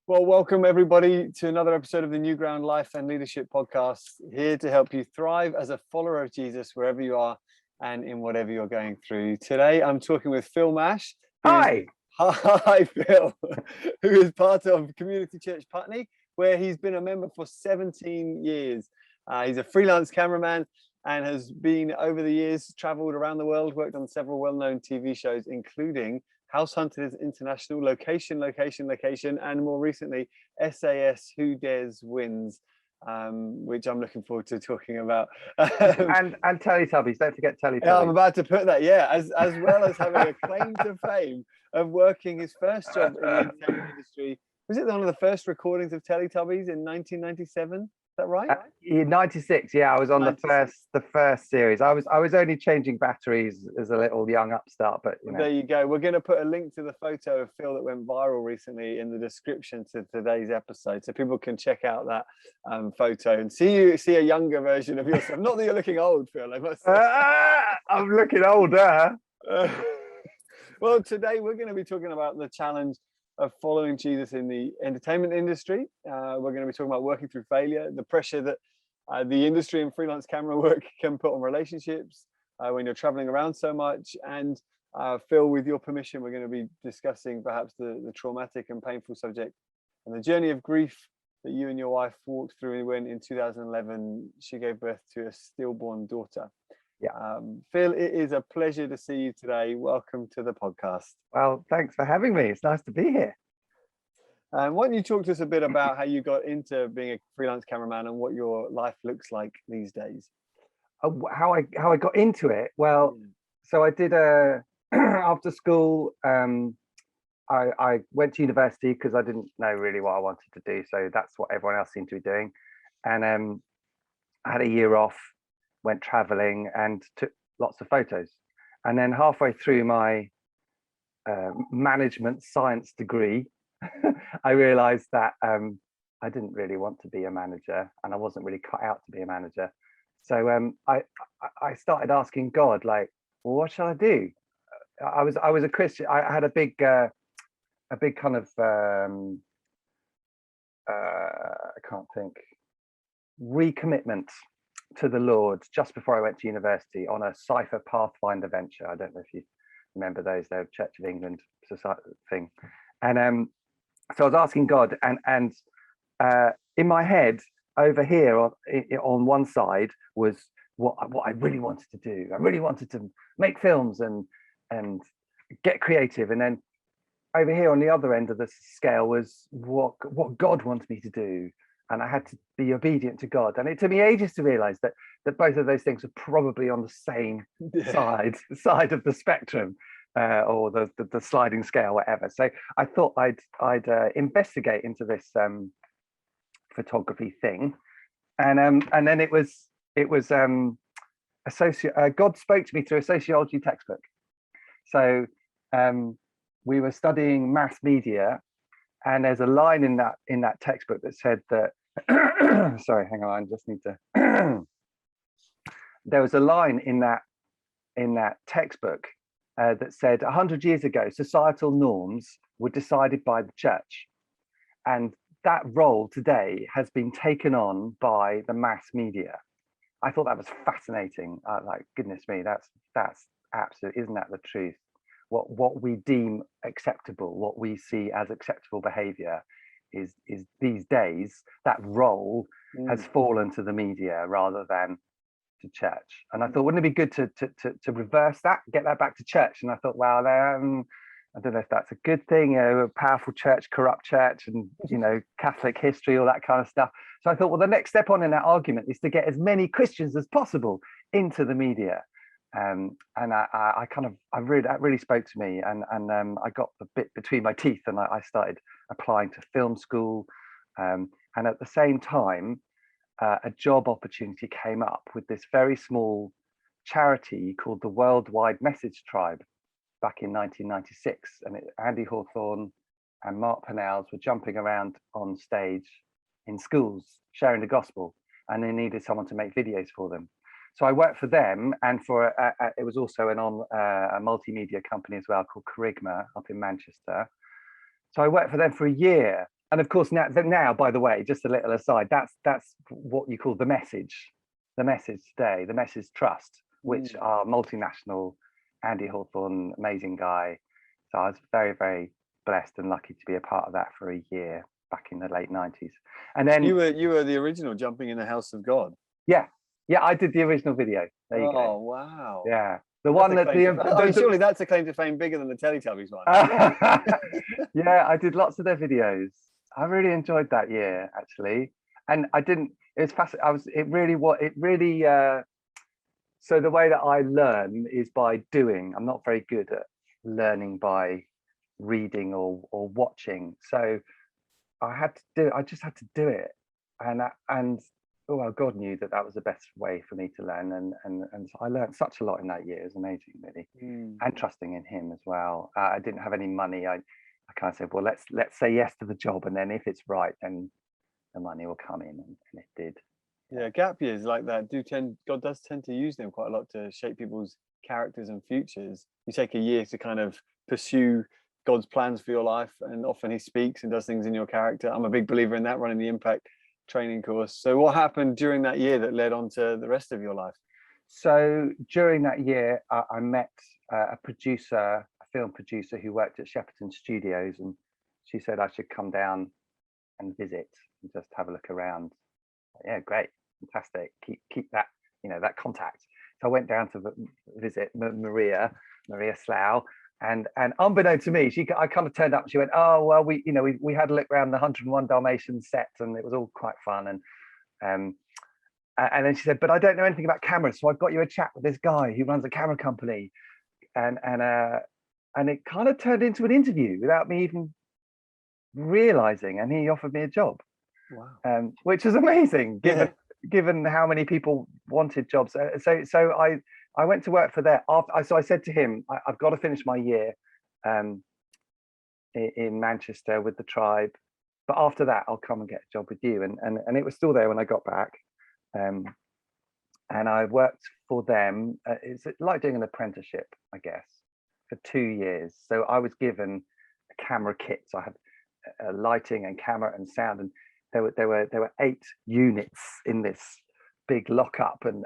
Well, welcome everybody to another episode of the New Ground Life and Leadership Podcast, here to help you thrive as a follower of Jesus wherever you are and in whatever you're going through. Today, I'm talking with Phil Mash. Hi. Hi, Phil, who is part of Community Church Putney, where he's been a member for 17 years. He's a freelance cameraman and has been, over the years, traveled around the world, worked on several well-known TV shows, including House Hunters International, Location, and more recently, SAS Who Dares Wins, which I'm looking forward to talking about. and Teletubbies, don't forget Teletubbies. Yeah, I'm about to put that, as well as having a claim to fame of working his first job in the entertainment industry. Was it one of the first recordings of Teletubbies in 1997? Is that right? In 96, yeah, I was on 96. the first series. I was only changing batteries as a little young upstart, but you know. There you go. We're going to put a link to the photo of Phil that went viral recently in the description to today's episode, so people can check out that photo and see a younger version of yourself. Not that you're looking old, Phil. I must say. I'm looking older. Well, today we're going to be talking about the challenge of following Jesus in the entertainment industry. We're going to be talking about working through failure, the pressure that the industry and freelance camera work can put on relationships when you're traveling around so much. And Phil, with your permission, we're going to be discussing perhaps the traumatic and painful subject and the journey of grief that you and your wife walked through when in 2011 she gave birth to a stillborn daughter. Yeah. Phil, it is a pleasure to see you today. Welcome to the podcast. Well, thanks for having me. It's nice to be here. Why don't you talk to us a bit about how you got into being a freelance cameraman and what your life looks like these days? How I got into it? Well, so I did after school. I went to university because I didn't know really what I wanted to do. So that's what everyone else seemed to be doing. And I had a year off, went traveling and took lots of photos. And then halfway through my management science degree, I realized that I didn't really want to be a manager and I wasn't really cut out to be a manager. So I started asking God, like, well, what shall I do? I was a Christian. I had a big kind of I can't think, recommitment to the Lord just before I went to university on a Cypher Pathfinder venture. I don't know if you remember those, they're Church of England society thing. And so I was asking God, and in my head over here on one side was what I really wanted to do. I really wanted to make films and get creative. And then over here on the other end of the scale was what God wanted me to do. And I had to be obedient to God. And it took me ages to realize that both of those things are probably on the same side of the spectrum, or the sliding scale, whatever. So I thought I'd investigate into this photography thing. And then it was God spoke to me through a sociology textbook. So we were studying mass media. And there's a line in that textbook that said that, sorry, hang on, I just need to, there was a line in that textbook that said 100 years ago, societal norms were decided by the church. And that role today has been taken on by the mass media. I thought that was fascinating. Like, goodness me, that's absolutely, isn't that the truth? What we deem acceptable, what we see as acceptable behavior is these days, that role has fallen to the media rather than to church. And I thought, wouldn't it be good to reverse that, get that back to church? And I thought, well, I don't know if that's a good thing, a powerful church, corrupt church, and Catholic history, all that kind of stuff. So I thought, well, the next step on in that argument is to get as many Christians as possible into the media. And that really spoke to me, and I got the bit between my teeth, and I started applying to film school, and at the same time a job opportunity came up with this very small charity called the Worldwide Message Tribe back in 1996, and Andy Hawthorne and Mark Pennells were jumping around on stage in schools sharing the gospel, and they needed someone to make videos for them. So I worked for them, and for it was also a multimedia company as well called Charisma up in Manchester. So I worked for them for a year, And of course, now, by the way, just a little aside, that's what you call the message today, the message trust, which are multinational. Andy Hawthorne, amazing guy. So I was very, very blessed and lucky to be a part of that for a year back in the late 90s. And then you were the original jumping in the house of God. Yeah, I did the original video. There you go. Oh wow. Yeah, the one that surely that's a claim to fame bigger than the Teletubbies one. Yeah, I did lots of their videos. I really enjoyed that year actually, and I didn't. It's fascinating. So the way that I learn is by doing. I'm not very good at learning by reading or watching. So I just had to do it, and oh well, God knew that was the best way for me to learn, and so I learned such a lot in that year. It was amazing, really, and trusting in Him as well. I didn't have any money. I kind of said, well, let's say yes to the job, and then if it's right, then the money will come in, and it did. Yeah, gap years like that God does tend to use them quite a lot to shape people's characters and futures. You take a year to kind of pursue God's plans for your life, and often He speaks and does things in your character. I'm a big believer in that, running the Impact training course. So what happened during that year that led on to the rest of your life? So during that year, I met a film producer who worked at Shepperton Studios, and she said I should come down and visit and just have a look around. Yeah, great, fantastic. Keep that, that contact. So I went down to visit Maria Slough, and unbeknown to me, I kind of turned up. And she went, "Oh well, we had a look around the 101 Dalmatians set, and it was all quite fun." And then she said, "But I don't know anything about cameras, so I've got you a chat with this guy who runs a camera company," and it kind of turned into an interview without me even realizing, and he offered me a job. Wow. Which is amazing given how many people wanted jobs. So I went to work for there. So I said to him, I've got to finish my year in Manchester with the tribe, but after that I'll come and get a job with you. And it was still there when I got back. And I worked for them. It's like doing an apprenticeship, I guess, for 2 years. So I was given a camera kit. So I had lighting and camera and sound, and there were 8 units in this big lockup, and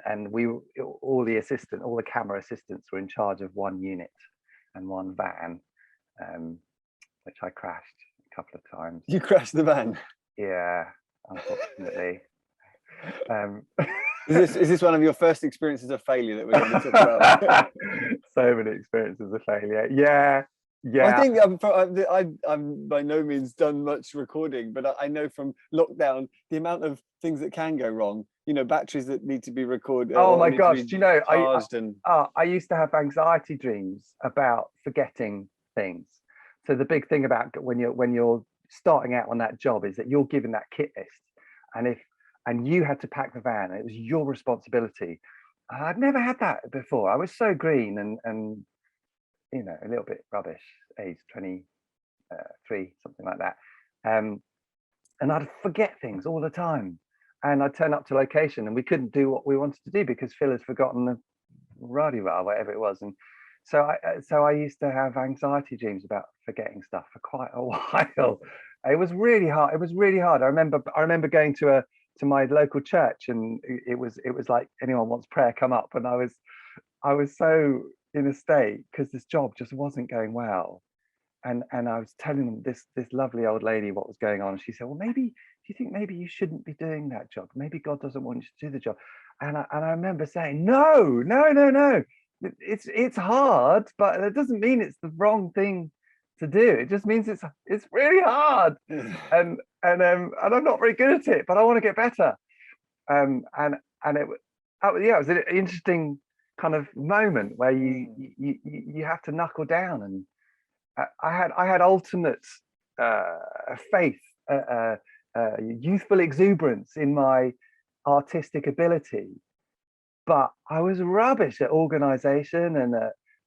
all the camera assistants were in charge of 1 unit and 1 van, which I crashed a couple of times. You crashed the van? Yeah, unfortunately. Is this one of your first experiences of failure that we're going to talk about? So many experiences of failure. Yeah. I think I'm by no means done much recording, but I know from lockdown the amount of things that can go wrong. Batteries that need to be recorded. Oh my gosh! Do you know? I used to have anxiety dreams about forgetting things. So the big thing about when you're starting out on that job is that you're given that kit list, and you had to pack the van. It was your responsibility. I'd never had that before. I was so green and a little bit rubbish, age 23, something like that. And I'd forget things all the time. And I'd turn up to location and we couldn't do what we wanted to do because Phil had forgotten the rah, whatever it was. And so I used to have anxiety dreams about forgetting stuff for quite a while. It was really hard. I remember going to my local church, and it was like, anyone wants prayer, come up. And I was so in a state because this job just wasn't going well, and I was telling them, this lovely old lady, what was going on. She said, well, do you think maybe you shouldn't be doing that job? Maybe God doesn't want you to do the job. And I remember saying, no, it's hard, but it doesn't mean it's the wrong thing to do. It just means it's really hard, and I'm not very good at it, but I want to get better. And it was an interesting kind of moment where you have to knuckle down, and I had ultimate faith, youthful exuberance in my artistic ability, but I was rubbish at organization and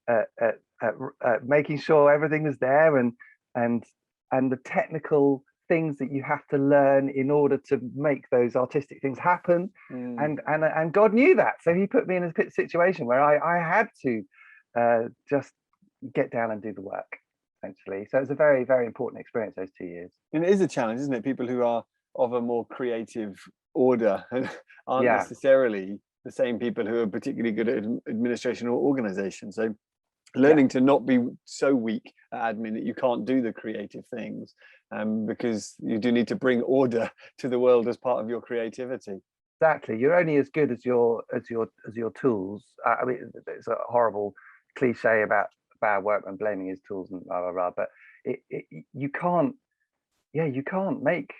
at making sure everything was there, and the technical things that you have to learn in order to make those artistic things happen. And God knew that, so He put me in a situation where I had to just get down and do the work. essentially. So it's a very, very important experience, those 2 years. And it is a challenge, isn't it? People who are of a more creative order aren't necessarily the same people who are particularly good at administration or organization. So learning to not be so weak at admin that you can't do the creative things, because you do need to bring order to the world as part of your creativity. Exactly. You're only as good as your tools. I mean, it's a horrible cliche about bad workman blaming his tools and blah blah blah. But you can't make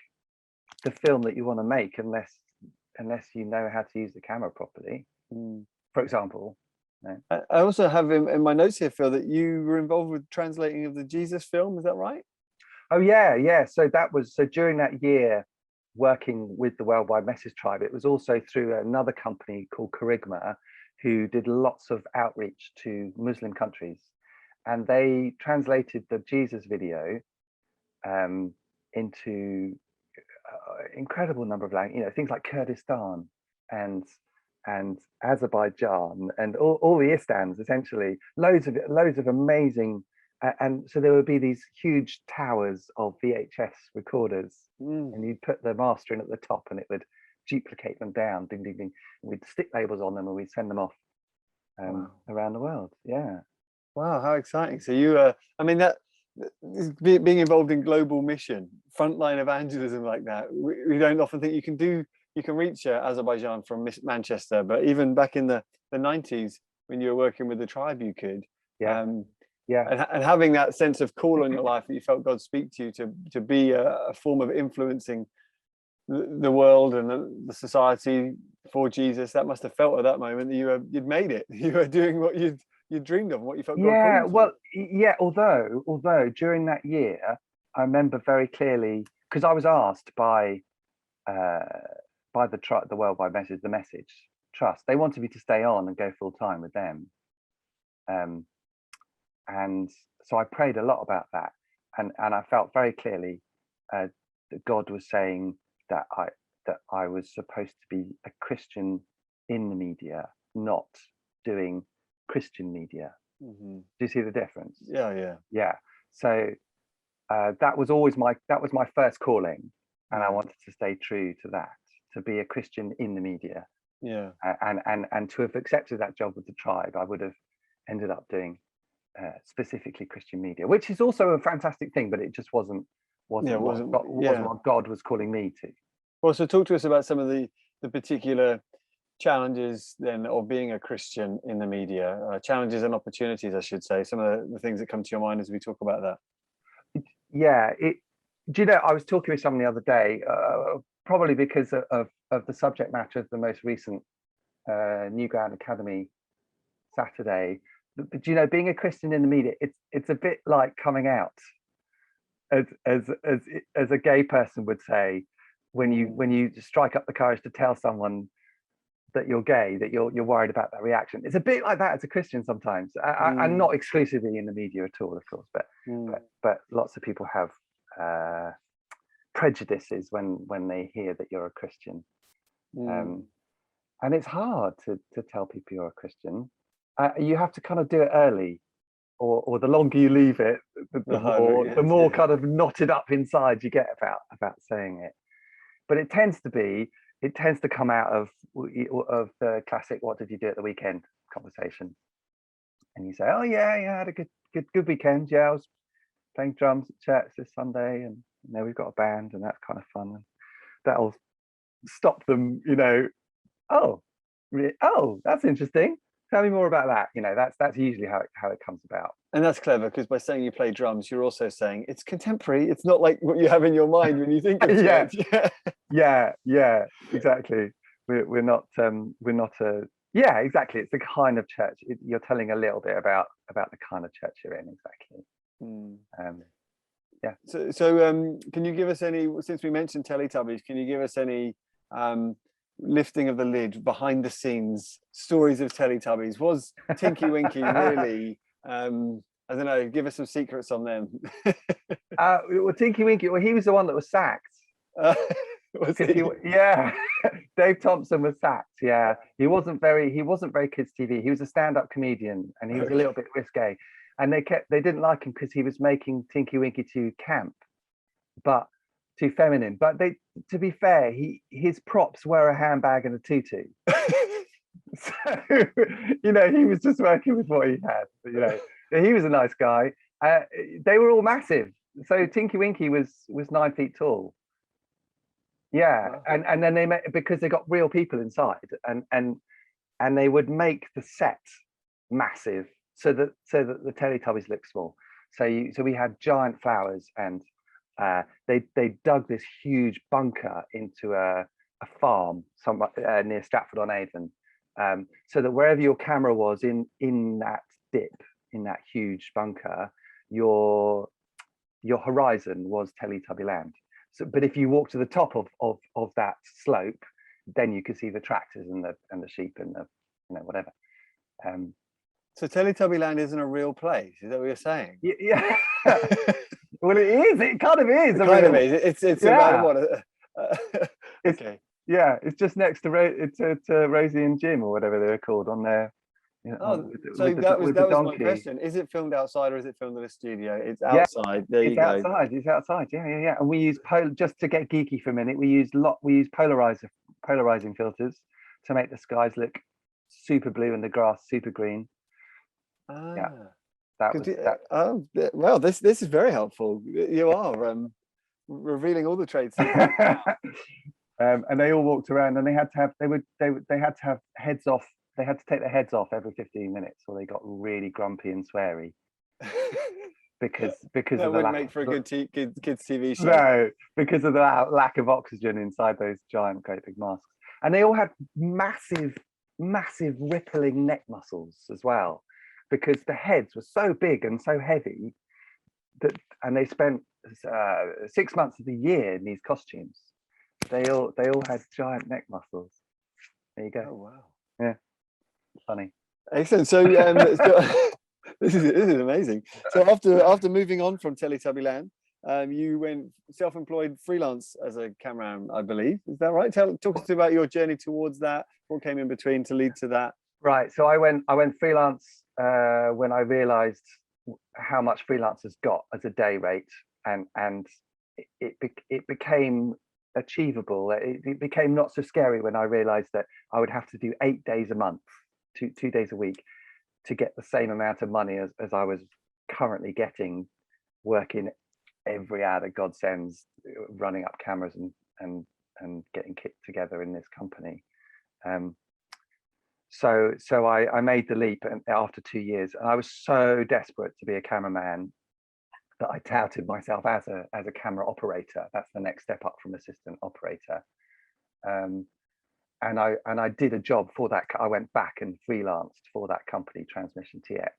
the film that you want to make unless you know how to use the camera properly. For example. No. I also have in my notes here, Phil, that you were involved with translating of the Jesus film. Is that right? Oh yeah. So during that year, working with the Worldwide Message Tribe, it was also through another company called Kerygma, who did lots of outreach to Muslim countries, and they translated the Jesus video into incredible number of languages, things like Kurdistan and Azerbaijan and all the Istans, essentially, loads of amazing. And so there would be these huge towers of VHS recorders, and you'd put the master in at the top, and it would duplicate them down, ding, ding, ding. And we'd stick labels on them, and we'd send them off around the world. Yeah. Wow, how exciting! So you, I mean, that being involved in global mission, frontline evangelism like that, we don't often think you can reach Azerbaijan from Manchester, but even back in the 90s when you were working with the tribe, you could. And having that sense of call on your life that you felt God speak to you to be a form of influencing the world and the society for Jesus, that must have felt at that moment that you'd made it. You were doing what you'd dreamed of, what you felt God called you. Although during that year, I remember very clearly, because I was asked by the Worldwide Message, the Message Trust, they wanted me to stay on and go full time with them. And so I prayed a lot about that, and I felt very clearly that God was saying that I was supposed to be a Christian in the media, not doing Christian media. Do you see the difference? Yeah. So that was my first calling, and I wanted to stay true to that, to be a Christian in the media. And to have accepted that job with the tribe, I would have ended up doing specifically Christian media, which is also a fantastic thing, but it just wasn't what God was calling me to. Well, so talk to us about some of the particular challenges then of being a Christian in the media, challenges and opportunities, I should say, some of the things that come to your mind as we talk about that. Do you know, I was talking with someone the other day, probably because of the subject matter of the most recent Newground Academy Saturday. But you know, being a Christian in the media, it's a bit like coming out, as a gay person would say, when you strike up the courage to tell someone that you're gay, that you're worried about that reaction. It's a bit like that as a Christian sometimes, and not exclusively in the media at all, of course, but lots of people have prejudices when they hear that you're a Christian, and it's hard to tell people you're a Christian. You have to kind of do it early, or the longer you leave it, the more kind of knotted up inside you get about saying it. But it tends to come out of the classic "what did you do at the weekend" conversation, and you say, "Oh yeah, I had a good weekend. Yeah, I was playing drums at church this Sunday, and we've got a band, and that's kind of fun." And that'll stop them, oh, that's interesting. Tell me more about that. That's usually how it comes about. And that's clever, because by saying you play drums, you're also saying it's contemporary. It's not like what you have in your mind when you think of church. Yeah, exactly. We're not exactly. It's the kind of church. You're telling a little bit about the kind of church you're in, exactly. So can you give us any, since we mentioned Teletubbies, can you give us any lifting of the lid, behind the scenes stories of Teletubbies? Was Tinky Winky really, I don't know, give us some secrets on them. Well, Tinky Winky, he was the one that was sacked. Was he? Dave Thompson was sacked. Yeah, he wasn't very kids TV. He was a stand-up comedian, and he was a little bit risque. and they didn't like him because he was making Tinky Winky too camp, but too feminine. But to be fair, his props were a handbag and a tutu. So he was just working with what he had. He was a nice guy. They were all massive. So Tinky Winky was 9 feet tall. Yeah, Wow. and then they met because they got real people inside, and they would make the set massive so that the Teletubbies look small. So we had giant flowers, and they dug this huge bunker into a farm somewhere near Stratford-on-Avon, so that wherever your camera was in that dip, in that huge bunker, your horizon was Teletubby Land. So, but if you walk to the top of that slope, then you could see the tractors and the sheep and the whatever. So Teletubby Land isn't a real place. Is that what you're saying? Yeah. Well, it is. It kind of is. It kind of is. It's about what? Okay. Yeah, it's just next to Rosie and Jim or whatever they were called on there. That was my question. Is it filmed outside or is it filmed in a studio? It's outside. There you go. It's outside. Yeah. And we use just to get geeky for a minute. We use polarizing filters to make the skies look super blue and the grass super green. Yeah, well, this is very helpful. You are revealing all the traits. And they all walked around, and they had to have heads off. They had to take their heads off every 15 minutes, or they got really grumpy and sweary. because that of the wouldn't make for a good kids TV show. No, because of the lack of oxygen inside those giant, great big masks. And they all had massive rippling neck muscles as well, because the heads were so big and so heavy and they spent 6 months of the year in these costumes. They all had giant neck muscles. There you go. Oh wow. Yeah. Funny. Excellent. So this is amazing. So after moving on from Teletubby Land, you went self-employed freelance as a cameraman, I believe. Is that right? Talk us about your journey towards that. What came in between to lead to that? Right. So I went freelance when I realised how much freelancers got as a day rate, and it became achievable. It became not so scary when I realised that I would have to do 8 days a month, two days a week, to get the same amount of money as I was currently getting working every hour that God sends, running up cameras and getting kit together in this company. So I made the leap after 2 years, and I was so desperate to be a cameraman that I touted myself as a camera operator. That's the next step up from assistant operator. And I did a job for that. I went back and freelanced for that company, Transmission TX,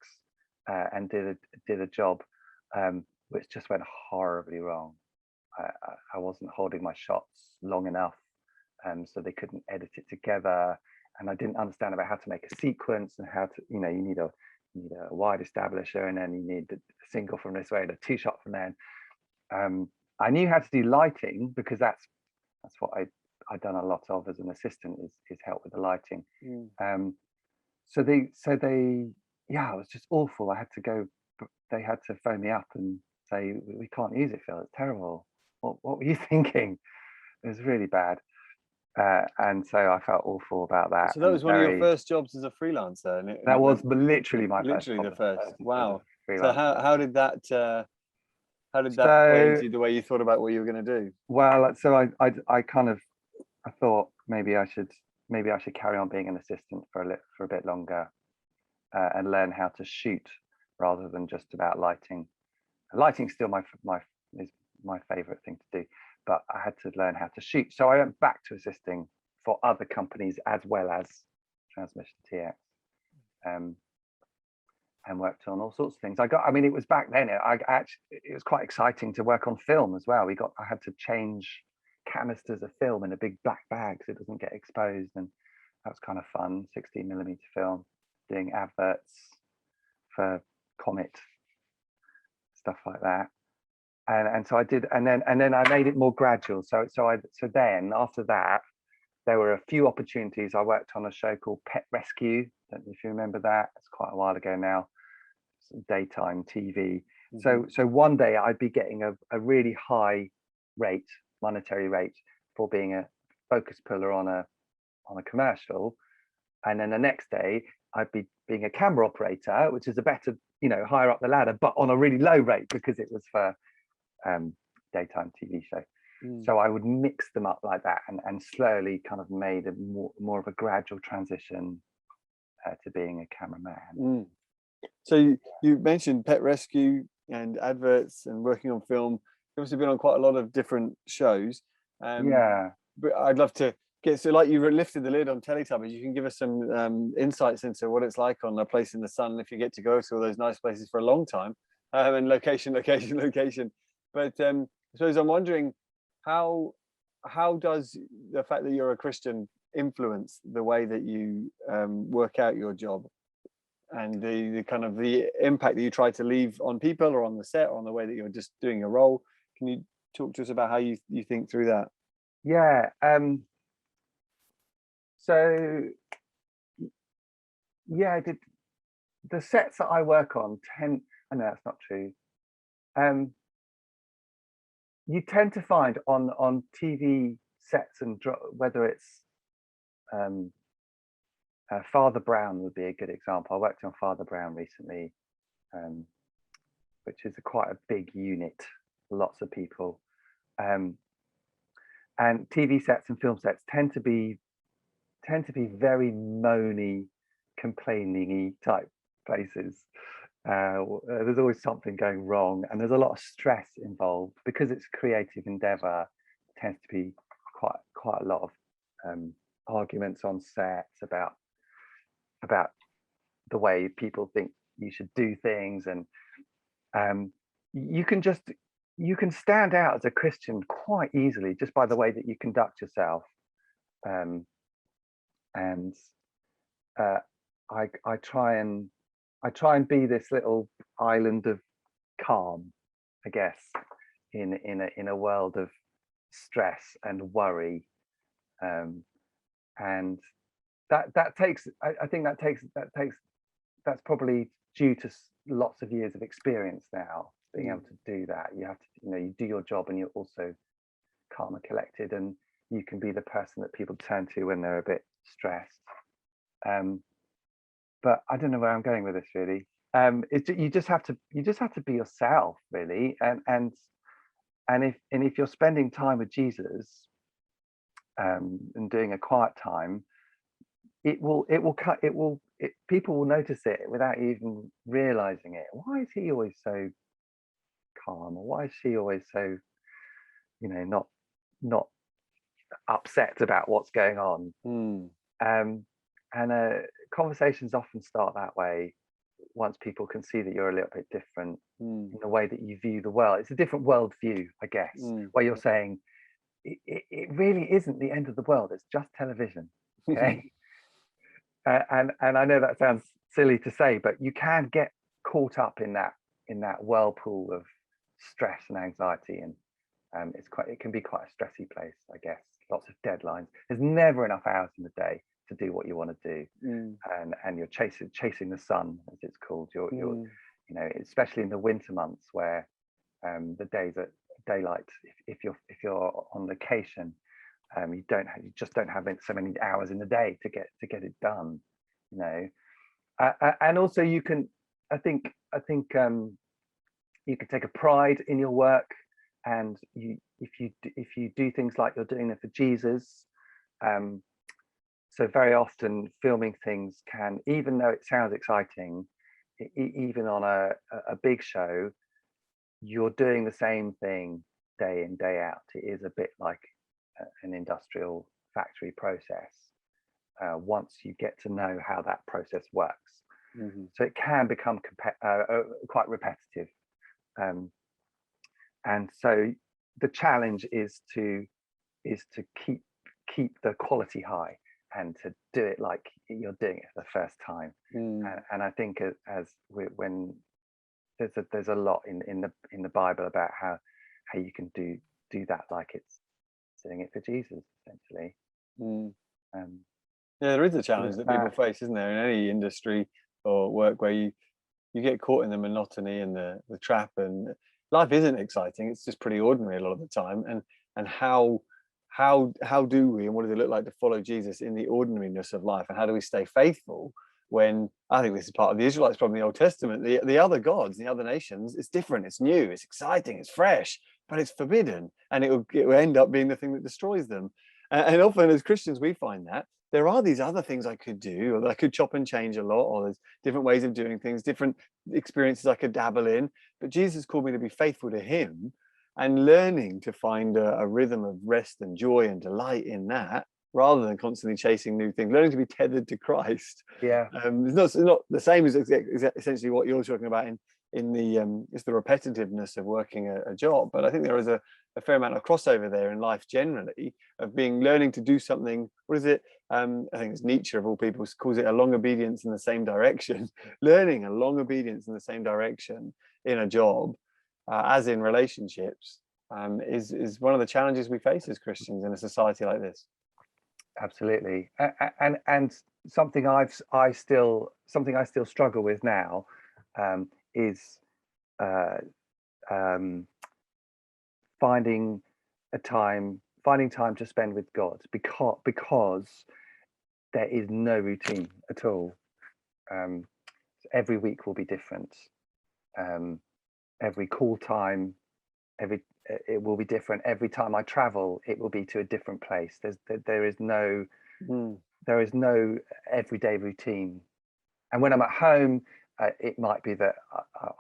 and did a job which just went horribly wrong. I wasn't holding my shots long enough, so they couldn't edit it together, and I didn't understand about how to make a sequence and how to, you need a wide establisher, and then you need the single from this way and a 2-shot from there. I knew how to do lighting because that's what I'd done a lot of as an assistant, is help with the lighting. So they it was just awful. They had to phone me up and say, we can't use it, Phil, it's terrible. What were you thinking? It was really bad. And so I felt awful about that. So that was one of your first jobs as a freelancer? That was literally my first. Literally the first. Wow. So how did that play into the way you thought about what you were going to do? Well, so I thought maybe I should carry on being an assistant for a bit longer, and learn how to shoot rather than just about lighting. Lighting's still my favorite thing to do, but I had to learn how to shoot. So I went back to assisting for other companies as well as Transmission TX, and worked on all sorts of things. It was back then. It was quite exciting to work on film as well. I had to change canisters of film in a big black bag so it doesn't get exposed, and that was kind of fun. 16mm film, doing adverts for Comet, stuff like that. And so I did, and then I made it more gradual. So then after that, there were a few opportunities. I worked on a show called Pet Rescue. Don't know if you remember that. It's quite a while ago now. daytime TV. So one day I'd be getting a really high rate, monetary rate, for being a focus puller on a commercial, and then the next day I'd be being a camera operator, which is a better, higher up the ladder, but on a really low rate because it was for daytime TV show. So I would mix them up like that, and slowly kind of made a more of a gradual transition to being a cameraman. So you mentioned pet rescue and adverts and working on film. You've obviously been on quite a lot of different shows. Yeah. But I'd love to get, so like you lifted the lid on Teletubbies, you can give us some insights into what it's like on A Place in the Sun if you get to go to all those nice places for a long time, and location. But I suppose I'm wondering, how does the fact that you're a Christian influence the way that you work out your job, and the kind of the impact that you try to leave on people or on the set or on the way that you're just doing a role? Can you talk to us about how you think through that? Yeah. So yeah, the sets that I work on I know that's not true. You tend to find on TV sets, and whether it's Father Brown would be a good example. I worked on Father Brown recently, which is quite a big unit, lots of people, and TV sets and film sets tend to be very moany, complaining-y type places. There's always something going wrong, and there's a lot of stress involved because it's a creative endeavor. It tends to be quite a lot of arguments on sets about the way people think you should do things, and you can stand out as a Christian quite easily just by the way that you conduct yourself. I try and be this little island of calm, I guess, in a world of stress and worry, and that takes. I think that's probably due to lots of years of experience now, being able to do that. You have to, you do your job, and you're also calm and collected, and you can be the person that people turn to when they're a bit stressed. But I don't know where I'm going with this really. You just have to be yourself really, and if you're spending time with Jesus, and doing a quiet time, people will notice it without even realizing it. Why is he always so calm, or why is she always so, not upset about what's going on? Conversations often start that way once people can see that you're a little bit different in the way that you view the world. It's a different world view, I guess, where you're saying it really isn't the end of the world, it's just television. Okay. And I know that sounds silly to say, but you can get caught up in that whirlpool of stress and anxiety, and it can be quite a stressy place, I guess. Lots of deadlines. There's never enough hours in the day to do what you want to do, and you're chasing the sun, as it's called. You're especially in the winter months where the days at daylight. If you're on vacation, you just don't have so many hours in the day to get it done. And also you can, I think you can take a pride in your work, and if you do things like you're doing it for Jesus. So very often filming things can, even though it sounds exciting, even on a big show, you're doing the same thing day in, day out. It is a bit like an industrial factory process once you get to know how that process works. So it can become quite repetitive. And so the challenge is to keep the quality high, and to do it like you're doing it for the first time. And I think when there's a lot in the Bible about how you can do that like it's doing it for Jesus, essentially. Yeah, there is a challenge that people face, isn't there, in any industry or work where you you get caught in the monotony and the trap, and life isn't exciting. It's just pretty ordinary a lot of the time. And how do we, and what does it look like to follow Jesus in the ordinariness of life, and how do we stay faithful when, I think this is part of the Israelites problem in the Old Testament, the other gods, the other nations, it's different, it's new, it's exciting, it's fresh, but it's forbidden, and it will end up being the thing that destroys them. And often as Christians we find that there are these other things I could do, or that I could chop and change a lot, or there's different ways of doing things, different experiences I could dabble in, but Jesus called me to be faithful to him, and learning to find a rhythm of rest and joy and delight in that, rather than constantly chasing new things, learning to be tethered to Christ. Yeah. It's not the same as essentially what you're talking about in the it's the repetitiveness of working a job, but I think there is a fair amount of crossover there in life generally, of learning to do something. What is it? I think it's Nietzsche of all people calls it a long obedience in the same direction. Learning a long obedience in the same direction in a job, as in relationships, is one of the challenges we face as Christians in a society like this. Absolutely. And something I still struggle with now is finding time to spend with God, because there is no routine at all. Every week will be different. Every call time, it will be different. Every time I travel, it will be to a different place. There is no everyday routine. And when I'm at home, it might be that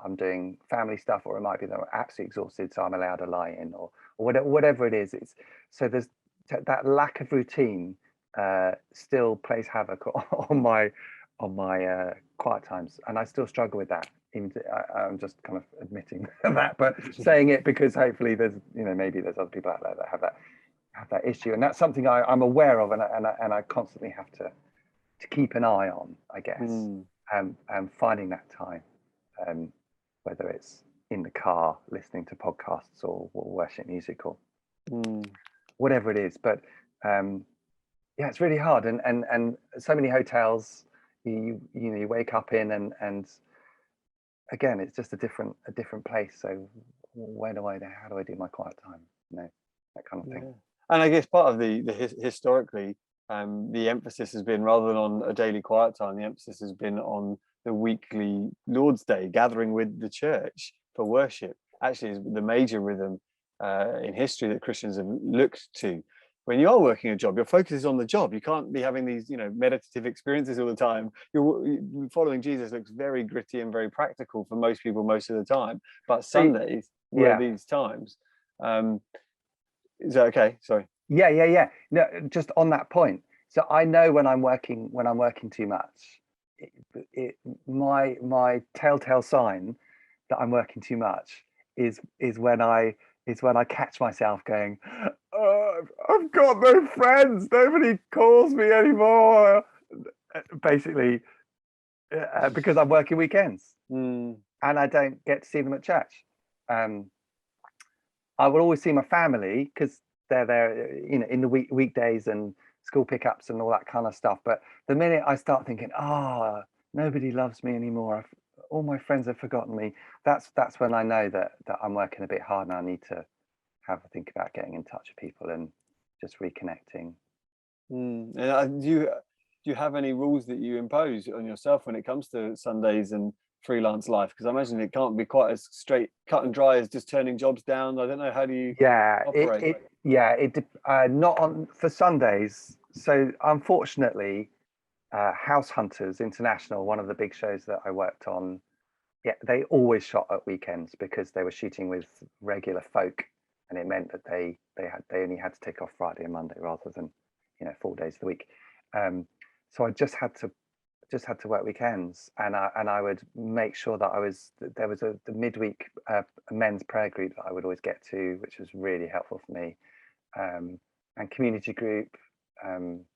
I'm doing family stuff, or it might be that I'm absolutely exhausted, so I'm allowed to lie in, or whatever it is. It's so there's that lack of routine still plays havoc on my quiet times, and I still struggle with that. I'm just kind of admitting that, but saying it because hopefully there's, maybe there's other people out there that have that issue, and that's something I'm aware of, and I constantly have to keep an eye on, I guess. And finding that time, whether it's in the car listening to podcasts or worship music or whatever it is. But yeah, it's really hard, and so many hotels you wake up in, and again, it's just a different place. So how do I do my quiet time? That kind of thing. Yeah. And I guess part of the historically, the emphasis has been, rather than on a daily quiet time, the emphasis has been on the weekly Lord's Day gathering with the church for worship. Actually, is the major rhythm in history that Christians have looked to. When you are working a job, your focus is on the job. You can't be having these, meditative experiences all the time. Following Jesus looks very gritty and very practical for most people most of the time. But Sundays were these times. Is that okay? Sorry. Yeah. No, just on that point. So I know when I'm working too much, my telltale sign that I'm working too much is when I catch myself going, oh, I've got no friends, nobody calls me anymore, basically, because I'm working weekends and I don't get to see them at church. I will always see my family because they're there, in the weekdays and school pickups and all that kind of stuff. But the minute I start thinking, nobody loves me anymore, all my friends have forgotten me, that's when I know that I'm working a bit hard, and I need to have a think about getting in touch with people and just reconnecting. And do you have any rules that you impose on yourself when it comes to Sundays and freelance life? Because I imagine it can't be quite as straight cut and dry as just turning jobs down. I don't know, how do you operate? Not on for Sundays. So unfortunately, House Hunters International, one of the big shows that I worked on, they always shot at weekends because they were shooting with regular folk, and it meant that they only had to take off Friday and Monday rather than 4 days of the week. So I just had to work weekends, and I would make sure that there was the midweek men's prayer group that I would always get to, which was really helpful for me, and community group, and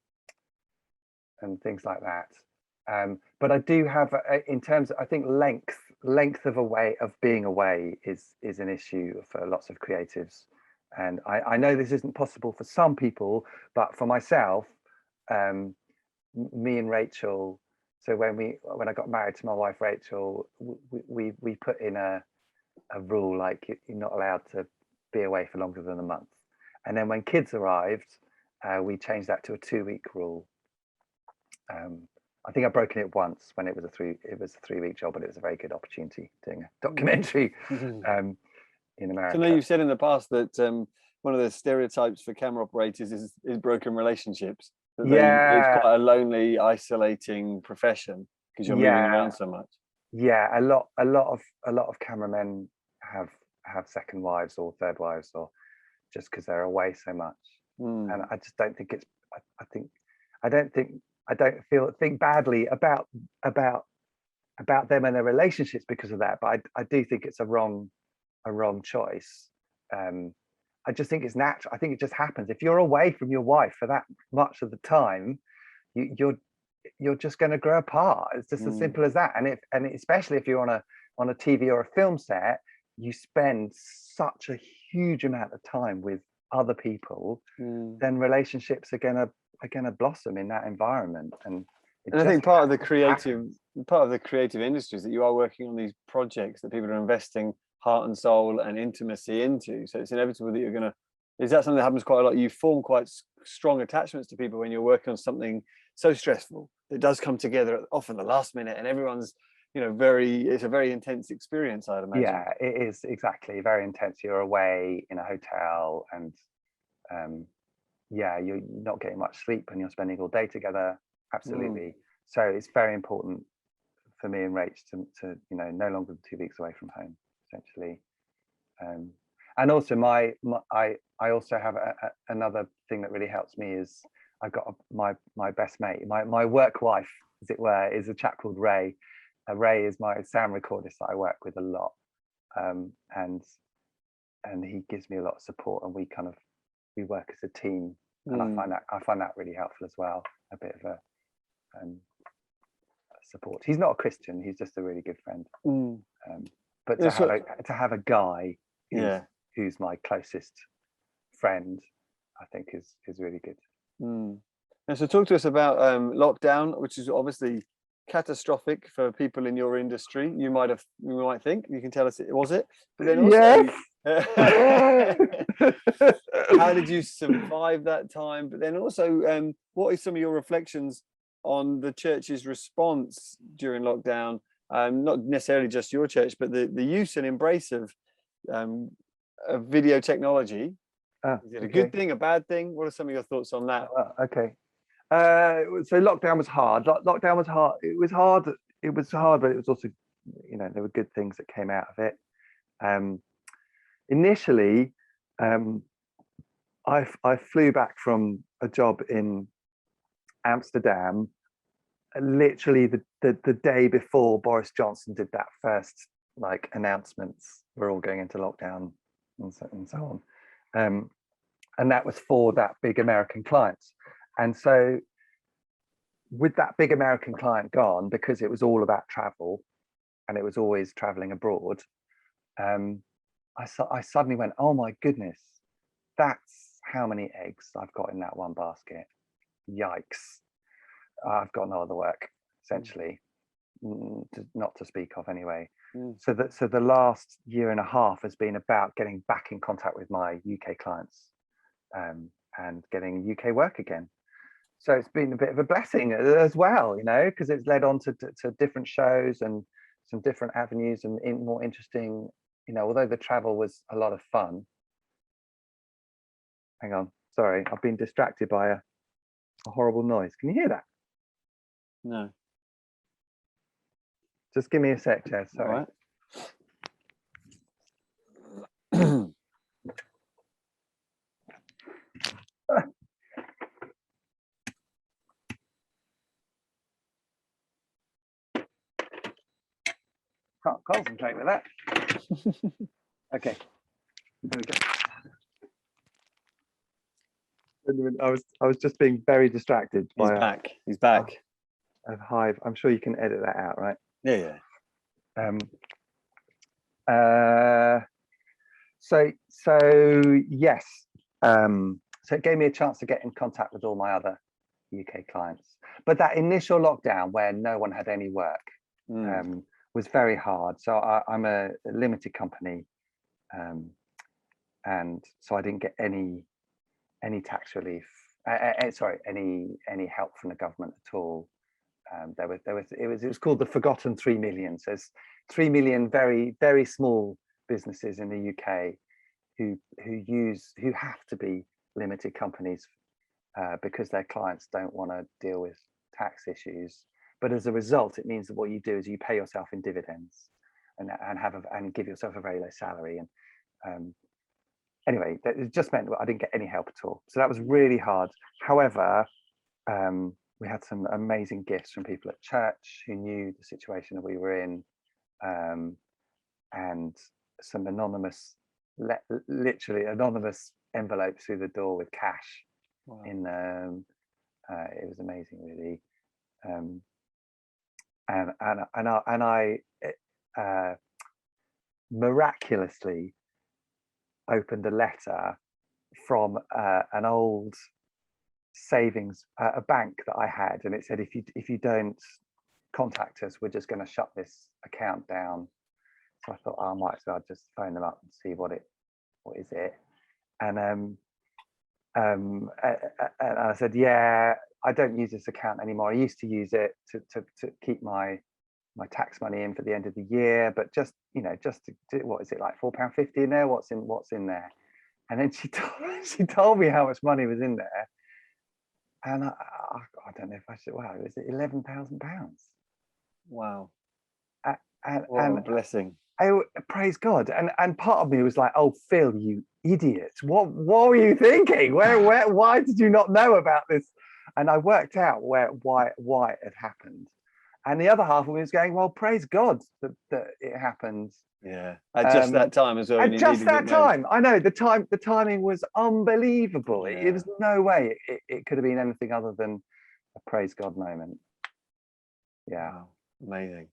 things like that. But I do have, in terms of, I think length of being away is an issue for lots of creatives, and I know this isn't possible for some people, but for myself, me and Rachel So when I got married to my wife Rachel, we put in a rule like you're not allowed to be away for longer than a month. And then when kids arrived, we changed that to a 2-week rule. I think I've broken it once when it was a 3-week job, but it was a very good opportunity doing a documentary in America. So now you've said in the past that one of the stereotypes for camera operators is broken relationships. It's quite a lonely, isolating profession because you're moving around so much. Yeah, a lot of cameramen have second wives or third wives, or just because they're away so much. And I just don't think it's. I don't think badly about them and their relationships because of that. But I do think it's a wrong choice. I just think it's natural. I think it just happens. If you're away from your wife for that much of the time, you're just going to grow apart. It's just as simple as that. And especially if you're on a TV or a film set, you spend such a huge amount of time with other people, then relationships are gonna blossom in that environment. And I think part of the creative industry is that you are working on these projects that people are investing heart and soul and intimacy into. So it's inevitable that you're gonna. Is that something that happens quite a lot? You form quite strong attachments to people when you're working on something so stressful. It does come together at often the last minute, and everyone's, it's a very intense experience, I'd imagine. Yeah, it is exactly very intense. You're away in a hotel, and you're not getting much sleep, and you're spending all day together. Absolutely. So it's very important for me and Rach to no longer than 2 weeks away from home, essentially. And also I also have another thing that really helps me is I've got my best mate, my work wife, as it were, is a chap called Ray. Ray is my sound recordist that I work with a lot, and he gives me a lot of support, and we work as a team, and I find that really helpful as well. A bit of a support. He's not a Christian; he's just a really good friend. But to have a guy who's my closest friend, I think is really good. And so talk to us about lockdown, which is obviously catastrophic for people in your industry. You might think, you can tell us was it, but then also how did you survive that time? But then also what are some of your reflections on the church's response during lockdown? Not necessarily just your church, but the use and embrace of video technology. Is it a good thing, a bad thing? What are some of your thoughts on that? Okay. So lockdown was hard. Lockdown was hard. It was hard, but it was also, there were good things that came out of it. Initially, I flew back from a job in Amsterdam, literally the day before Boris Johnson did that first announcements, we're all going into lockdown and so on. And that was for that big American client. And so with that big American client gone, because it was all about travel and it was always traveling abroad, I suddenly went, oh my goodness, that's how many eggs I've got in that one basket. Yikes. I've got no other work, essentially, not to speak of anyway. So the last year and a half has been about getting back in contact with my UK clients and getting UK work again. So it's been a bit of a blessing as well, because it's led on to different shows and some different avenues and more interesting, although the travel was a lot of fun. Hang on, sorry, I've been distracted by a horrible noise. Can you hear that? No. Just give me a sec, Jez. Sorry. All right. Can't concentrate with that. Okay. There we go. I was just being very distracted by He's back. A hive. I'm sure you can edit that out, right? Yeah. So yes. So it gave me a chance to get in contact with all my other UK clients. But that initial lockdown where no one had any work was very hard. So I'm a limited company, and so I didn't get any tax relief. Sorry, any help from the government at all. It was called the forgotten 3 million. So there's 3 million very, very small businesses in the UK who have to be limited companies because their clients don't want to deal with tax issues. But as a result, it means that what you do is you pay yourself in dividends and give yourself a very low salary. And anyway, it just meant that I didn't get any help at all. So that was really hard. However, we had some amazing gifts from people at church who knew the situation that we were in, and some anonymous, literally anonymous envelopes through the door with cash. Wow. It was amazing, really. And I miraculously opened a letter from an old savings, a bank that I had, and it said, if you don't contact us, we're just going to shut this account down. So I thought, oh, I might as well just phone them up and see what is it. And I said, yeah, I don't use this account anymore. I used to use it to keep my tax money in for the end of the year, but just to do, what is it, like £4.50 in there? What's in there? And then she told me how much money was in there, and I don't know if I should. Wow, was it £11,000? Wow! And what a blessing! Praise God! And part of me was like, "Oh, Phil, you idiot! What were you thinking? Why did you not know about this?" And I worked out why it had happened. And the other half of me was going, well, praise God that it happened. Yeah, at just that time as well. At just that time, I know the timing was unbelievable. Yeah. It was no way it could have been anything other than a praise God moment. Yeah, wow. Amazing.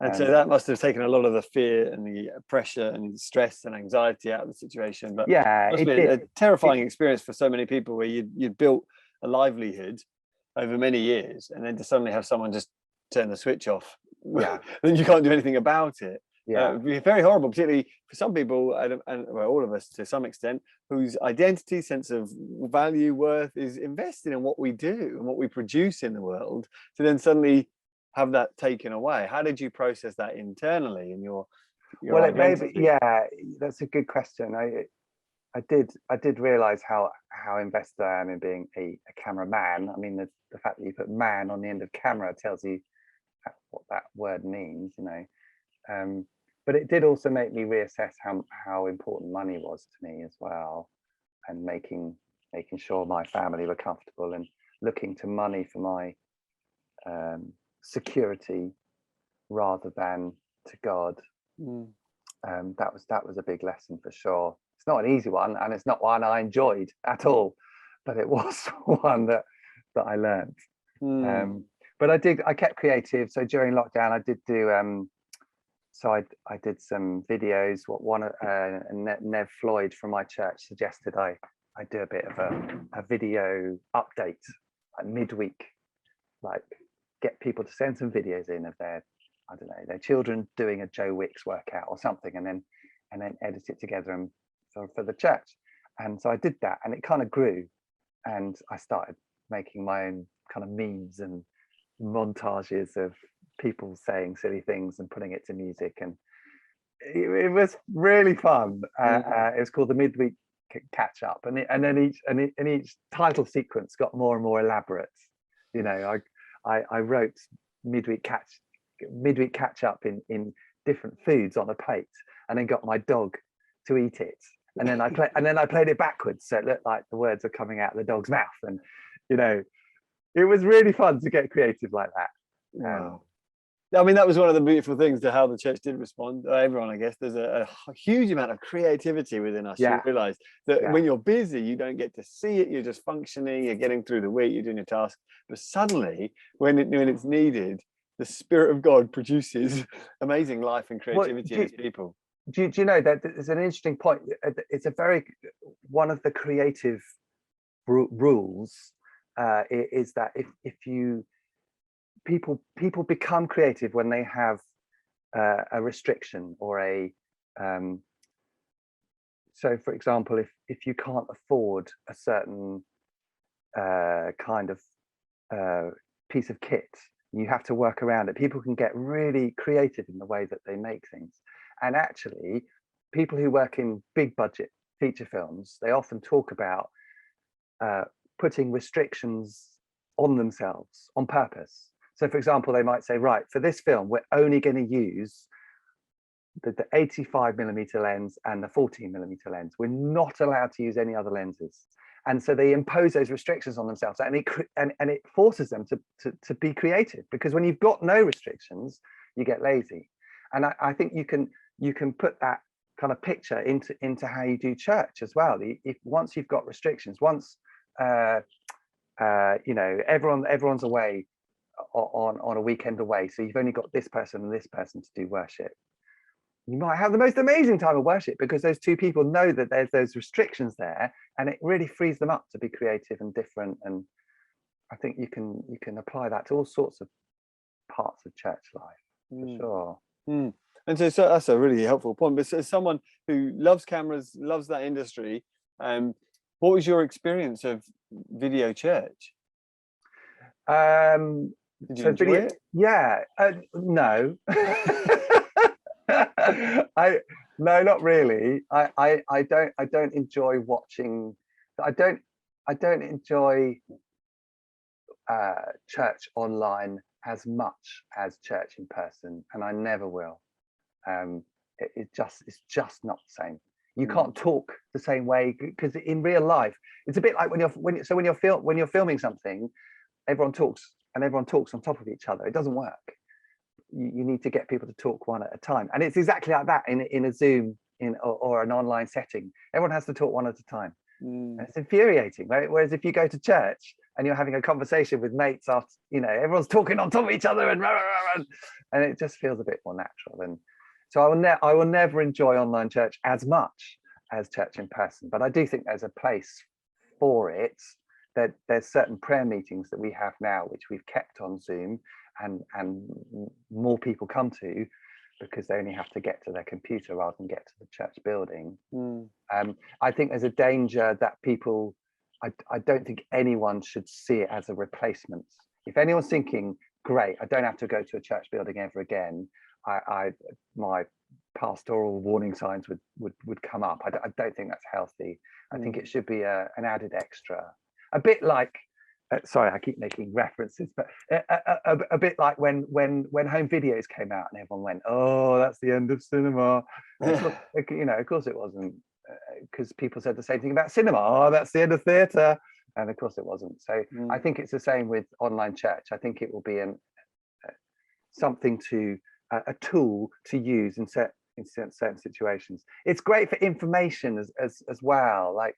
And so that must have taken a lot of the fear and the pressure and stress and anxiety out of the situation. But yeah, it must be a terrifying experience for so many people, where you'd built a livelihood over many years, and then to suddenly have someone just turn the switch off, then you can't do anything about it. It'd be very horrible, particularly for some people, and well, all of us to some extent, whose identity, sense of value, worth is invested in what we do and what we produce in the world, to then suddenly have that taken away. How did you process that internally in your well, identity? it may be, that's a good question. I did realize how invested I am in being a cameraman. I mean, the fact that you put man on the end of camera tells you what that word means, but it did also make me reassess how important money was to me as well, and making sure my family were comfortable and looking to money for my security rather than to God. That was a big lesson for sure. It's not an easy one, and it's not one I enjoyed at all, but it was one that I learned. But I kept creative. So during lockdown, I did do I did some videos. Nev Floyd from my church suggested I do a bit of a video update, like midweek, like get people to send some videos in of their children doing a Joe Wicks workout or something, and then edit it together and for the church. And so I did that, and it kind of grew, and I started making my own kind of memes and montages of people saying silly things and putting it to music, and it was really fun. It was called the Midweek Catch Up, and then each title sequence got more and more elaborate. I wrote midweek catch up in different foods on a plate, and then got my dog to eat it, and then I played it backwards, so it looked like the words are coming out of the dog's mouth, and it was really fun to get creative like that. Wow. I mean, that was one of the beautiful things to how the church did respond. Everyone, I guess, there's a huge amount of creativity within us. You realize that when you're busy, you don't get to see it. You're just functioning. You're getting through the week. You're doing your task. But suddenly, when it's needed, the Spirit of God produces amazing life and creativity in His people. Do you know that there's an interesting point? It's one of the creative rules is that if you people become creative when they have a restriction or a so for example, if you can't afford a certain kind of piece of kit, you have to work around it. People can get really creative in the way that they make things. And actually, people who work in big budget feature films, they often talk about putting restrictions on themselves on purpose. So for example, they might say, right, for this film, we're only going to use the 85mm lens and the 14mm lens. We're not allowed to use any other lenses. And so they impose those restrictions on themselves, and it forces them to be creative, because when you've got no restrictions, you get lazy. And I think you can put that kind of picture into how you do church as well. If once you've got restrictions, once you know, everyone's away on a weekend away, so you've only got this person and this person to do worship, you might have the most amazing time of worship because those two people know that there's those restrictions there, and it really frees them up to be creative and different. And I think you can apply that to all sorts of parts of church life, for sure. And so that's a really helpful point. But as someone who loves cameras, loves that industry, what was your experience of video church? Did you enjoy it? Yeah, no. No, not really. I don't enjoy watching. I don't enjoy church online as much as church in person, and I never will. It's just not the same. You can't talk the same way, because in real life it's a bit like when you're filming something, everyone talks on top of each other. It doesn't work. You need to get people to talk one at a time, and it's exactly like that in a Zoom or an online setting. Everyone has to talk one at a time. And it's infuriating, right? Whereas if you go to church and you're having a conversation with mates after, you know, everyone's talking on top of each other and it just feels a bit more natural. And so I will never enjoy online church as much as church in person, but I do think there's a place for it. That there's certain prayer meetings that we have now which we've kept on Zoom, and more people come to because they only have to get to their computer rather than get to the church building. I think there's a danger that people, I don't think anyone should see it as a replacement. If anyone's thinking, great, I don't have to go to a church building ever again, my pastoral warning signs would come up. I don't think that's healthy. I think it should be an added extra. A bit like, sorry, I keep making references, but a bit like when home videos came out and everyone went, "Oh, that's the end of cinema." You know, of course it wasn't, because people said the same thing about cinema. Oh, that's the end of theatre, and of course it wasn't. So I think it's the same with online church. I think it will be something a tool to use in certain situations. It's great for information as well, like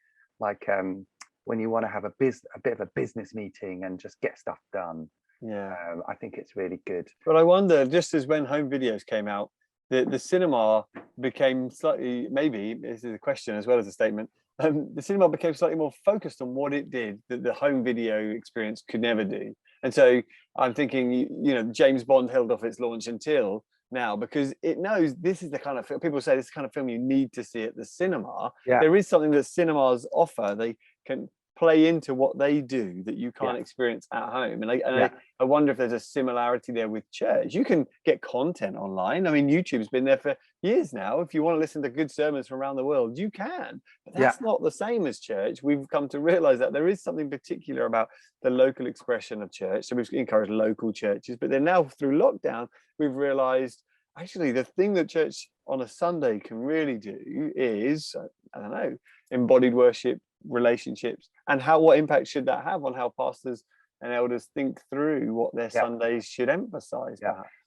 when you want to have a bit of a business meeting and just get stuff done. I think it's really good. But I wonder, just as when home videos came out, the cinema became slightly, maybe this is a question as well as a statement, the cinema became slightly more focused on what it did that the home video experience could never do. And so I'm thinking, you know, James Bond held off its launch until now, because it knows this is the kind of film, people say this is the kind of film you need to see at the cinema. There is something that cinemas offer. They can play into what they do that you can't experience at home. And I wonder if there's a similarity there with church. You can get content online. I mean, YouTube's been there for years now. If you want to listen to good sermons from around the world, you can. But that's not the same as church. We've come to realize that there is something particular about the local expression of church. So we've encouraged local churches, but then now through lockdown, we've realized actually the thing that church on a Sunday can really do is, I don't know, embodied worship, relationships, and what impact should that have on how pastors and elders think through what their Sundays should emphasize?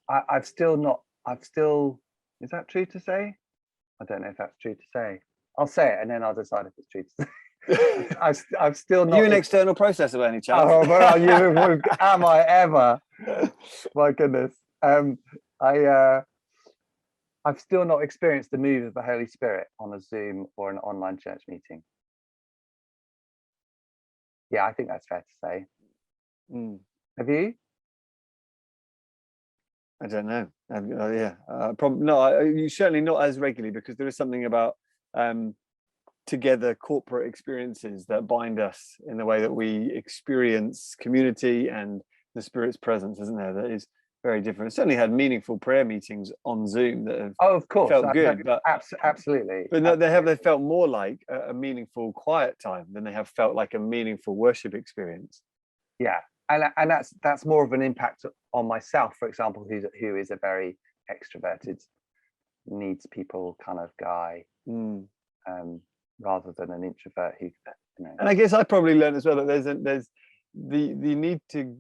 I've still is that true to say? I don't know if that's true to say. I'll say it and then I'll decide if it's true to say. I've still not. Are you an external processor by any chance? Oh, well, am I ever? My goodness. I've still not experienced the move of the Holy Spirit on a Zoom or an online church meeting. Yeah, I think that's fair to say. Mm. Have you? I don't know. Yeah, probably no. You certainly not as regularly, because there is something about together corporate experiences that bind us in the way that we experience community and the Spirit's presence, isn't there? That is very different. I certainly had meaningful prayer meetings on Zoom that have Oh, of course. felt good, but Absolutely. but no, they felt more like a meaningful quiet time than they have felt like a meaningful worship experience. Yeah, and that's more of an impact on myself, for example, who is a very extroverted, needs people kind of guy, rather than an introvert who, you know. And I guess I probably learned as well that there's the need to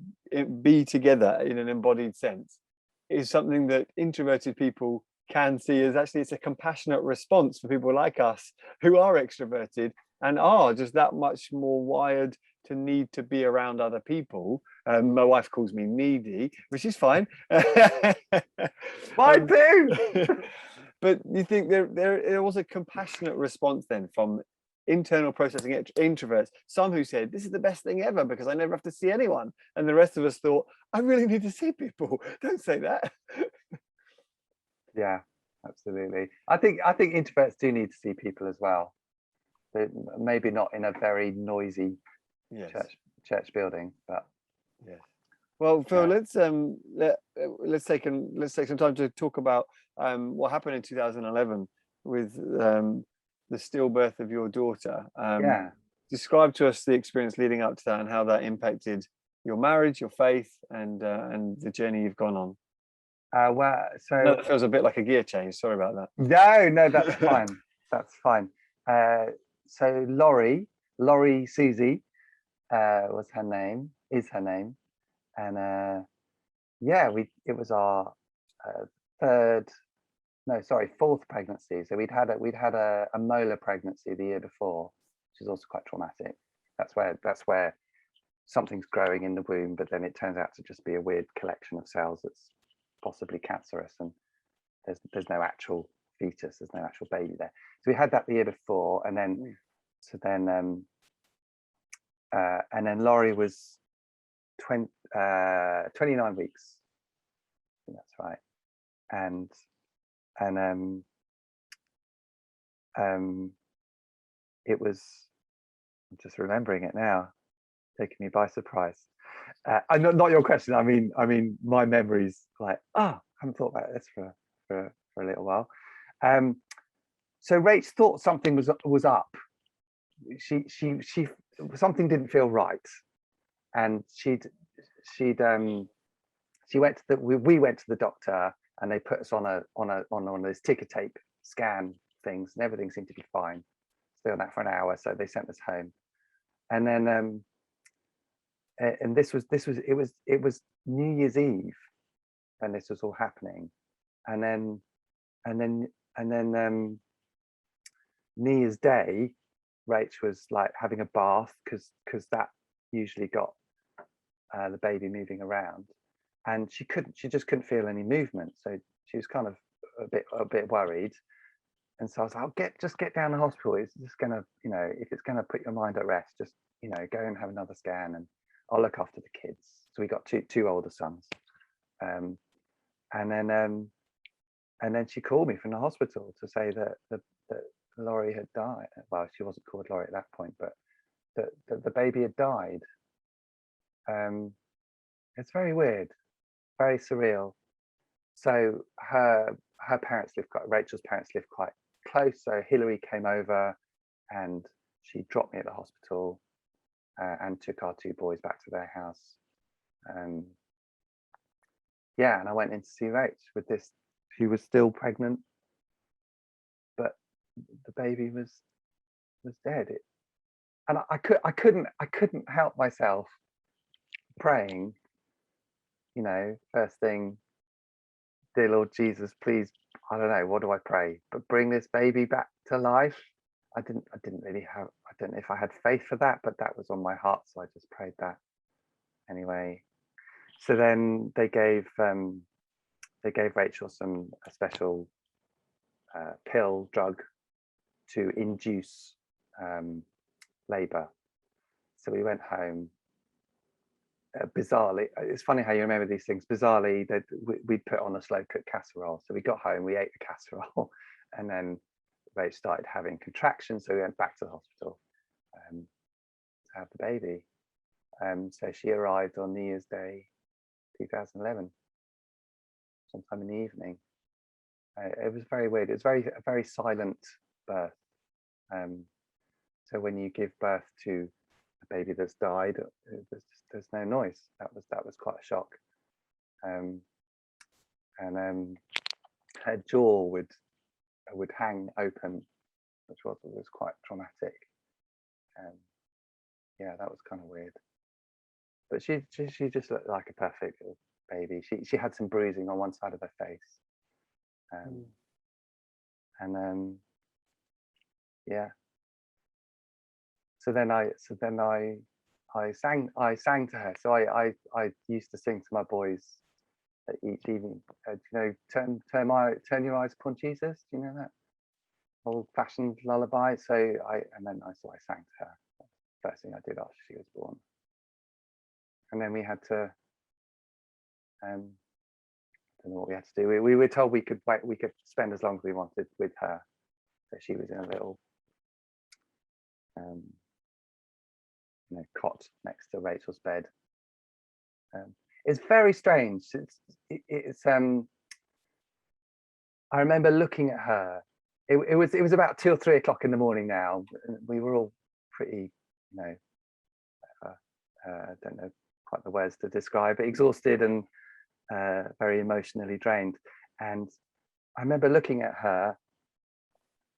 be together in an embodied sense is something that introverted people can see as actually it's a compassionate response for people like us who are extroverted and are just that much more wired to need to be around other people. My wife calls me needy, which is fine. Mine too. But you think there was a compassionate response then from internal processing introverts, some who said this is the best thing ever because I never have to see anyone, and the rest of us thought I really need to see people. Don't say that. Yeah, absolutely. I think introverts do need to see people as well, but maybe not in a very noisy church building, but yes. Well, Phil, let's take some time to talk about what happened in 2011 with the stillbirth of your daughter. Describe to us the experience leading up to that and how that impacted your marriage, your faith, and the journey you've gone on. Well, so that feels a bit like a gear change. Sorry about that. No, that's fine. That's fine. So Laurie Susie was her name, is her name, and it was our fourth pregnancy. So we'd had a molar pregnancy the year before, which is also quite traumatic. That's where something's growing in the womb, but then it turns out to just be a weird collection of cells that's possibly cancerous, and there's no actual fetus, there's no actual baby there. So we had that the year before, and then Laurie was 29 weeks. I think that's right. And it was, I'm just remembering it now, taking me by surprise. Not your question. I mean, my memory's like, I haven't thought about this for a little while. So Rach thought something was up. She something didn't feel right, and we went to the doctor, and they put us on one of those ticker tape scan things, and everything seemed to be fine. Stay on that for an hour, so they sent us home, and then and it was New Year's Eve when this was all happening, and then New Year's Day, Rach was like having a bath because that usually got the baby moving around, and she just couldn't feel any movement, so she was kind of a bit worried. And so I was like, just get down to the hospital. It's just gonna, if it's gonna put your mind at rest, just go and have another scan, and I'll look after the kids. So we got two older sons, and then she called me from the hospital to say that Laurie had died. Well, she wasn't called Laurie at that point, but that the baby had died. It's very weird, very surreal. So Rachel's parents lived quite close. So Hillary came over and she dropped me at the hospital and took our two boys back to their house. And I went in to see Rach with this. She was still pregnant, but the baby was dead. And I couldn't help myself praying. First thing, dear Lord Jesus, please, I don't know, what do I pray? But bring this baby back to life. I don't know if I had faith for that, but that was on my heart, so I just prayed that anyway. So then they gave Rachel a special drug to induce labor. So we went home, bizarrely, it's funny how you remember these things. Bizarrely, we'd put on a slow cooked casserole. So we got home, we ate the casserole, and then Rach started having contractions. So we went back to the hospital to have the baby. So she arrived on New Year's Day 2011, sometime in the evening. It was very weird. It was a very silent birth. So when you give birth to a baby that's died, there's no noise. That was quite a shock. And her jaw would hang open, which was quite traumatic. Yeah, that was kind of weird. But she just looked like a perfect little baby. She had some bruising on one side of her face. Yeah. So then I sang to her. So I used to sing to my boys at each evening. You know, turn your eyes upon Jesus. Do you know that old-fashioned lullaby? So I sang to her. First thing I did after she was born. And then we had to. I don't know what we had to do. We were told we could spend as long as we wanted with her. So she was in a little cot next to Rachel's bed. It's very strange. It's I remember looking at her. It was about 2 or 3 o'clock in the morning now. We were all pretty, I don't know quite the words to describe it, exhausted and very emotionally drained. And I remember looking at her,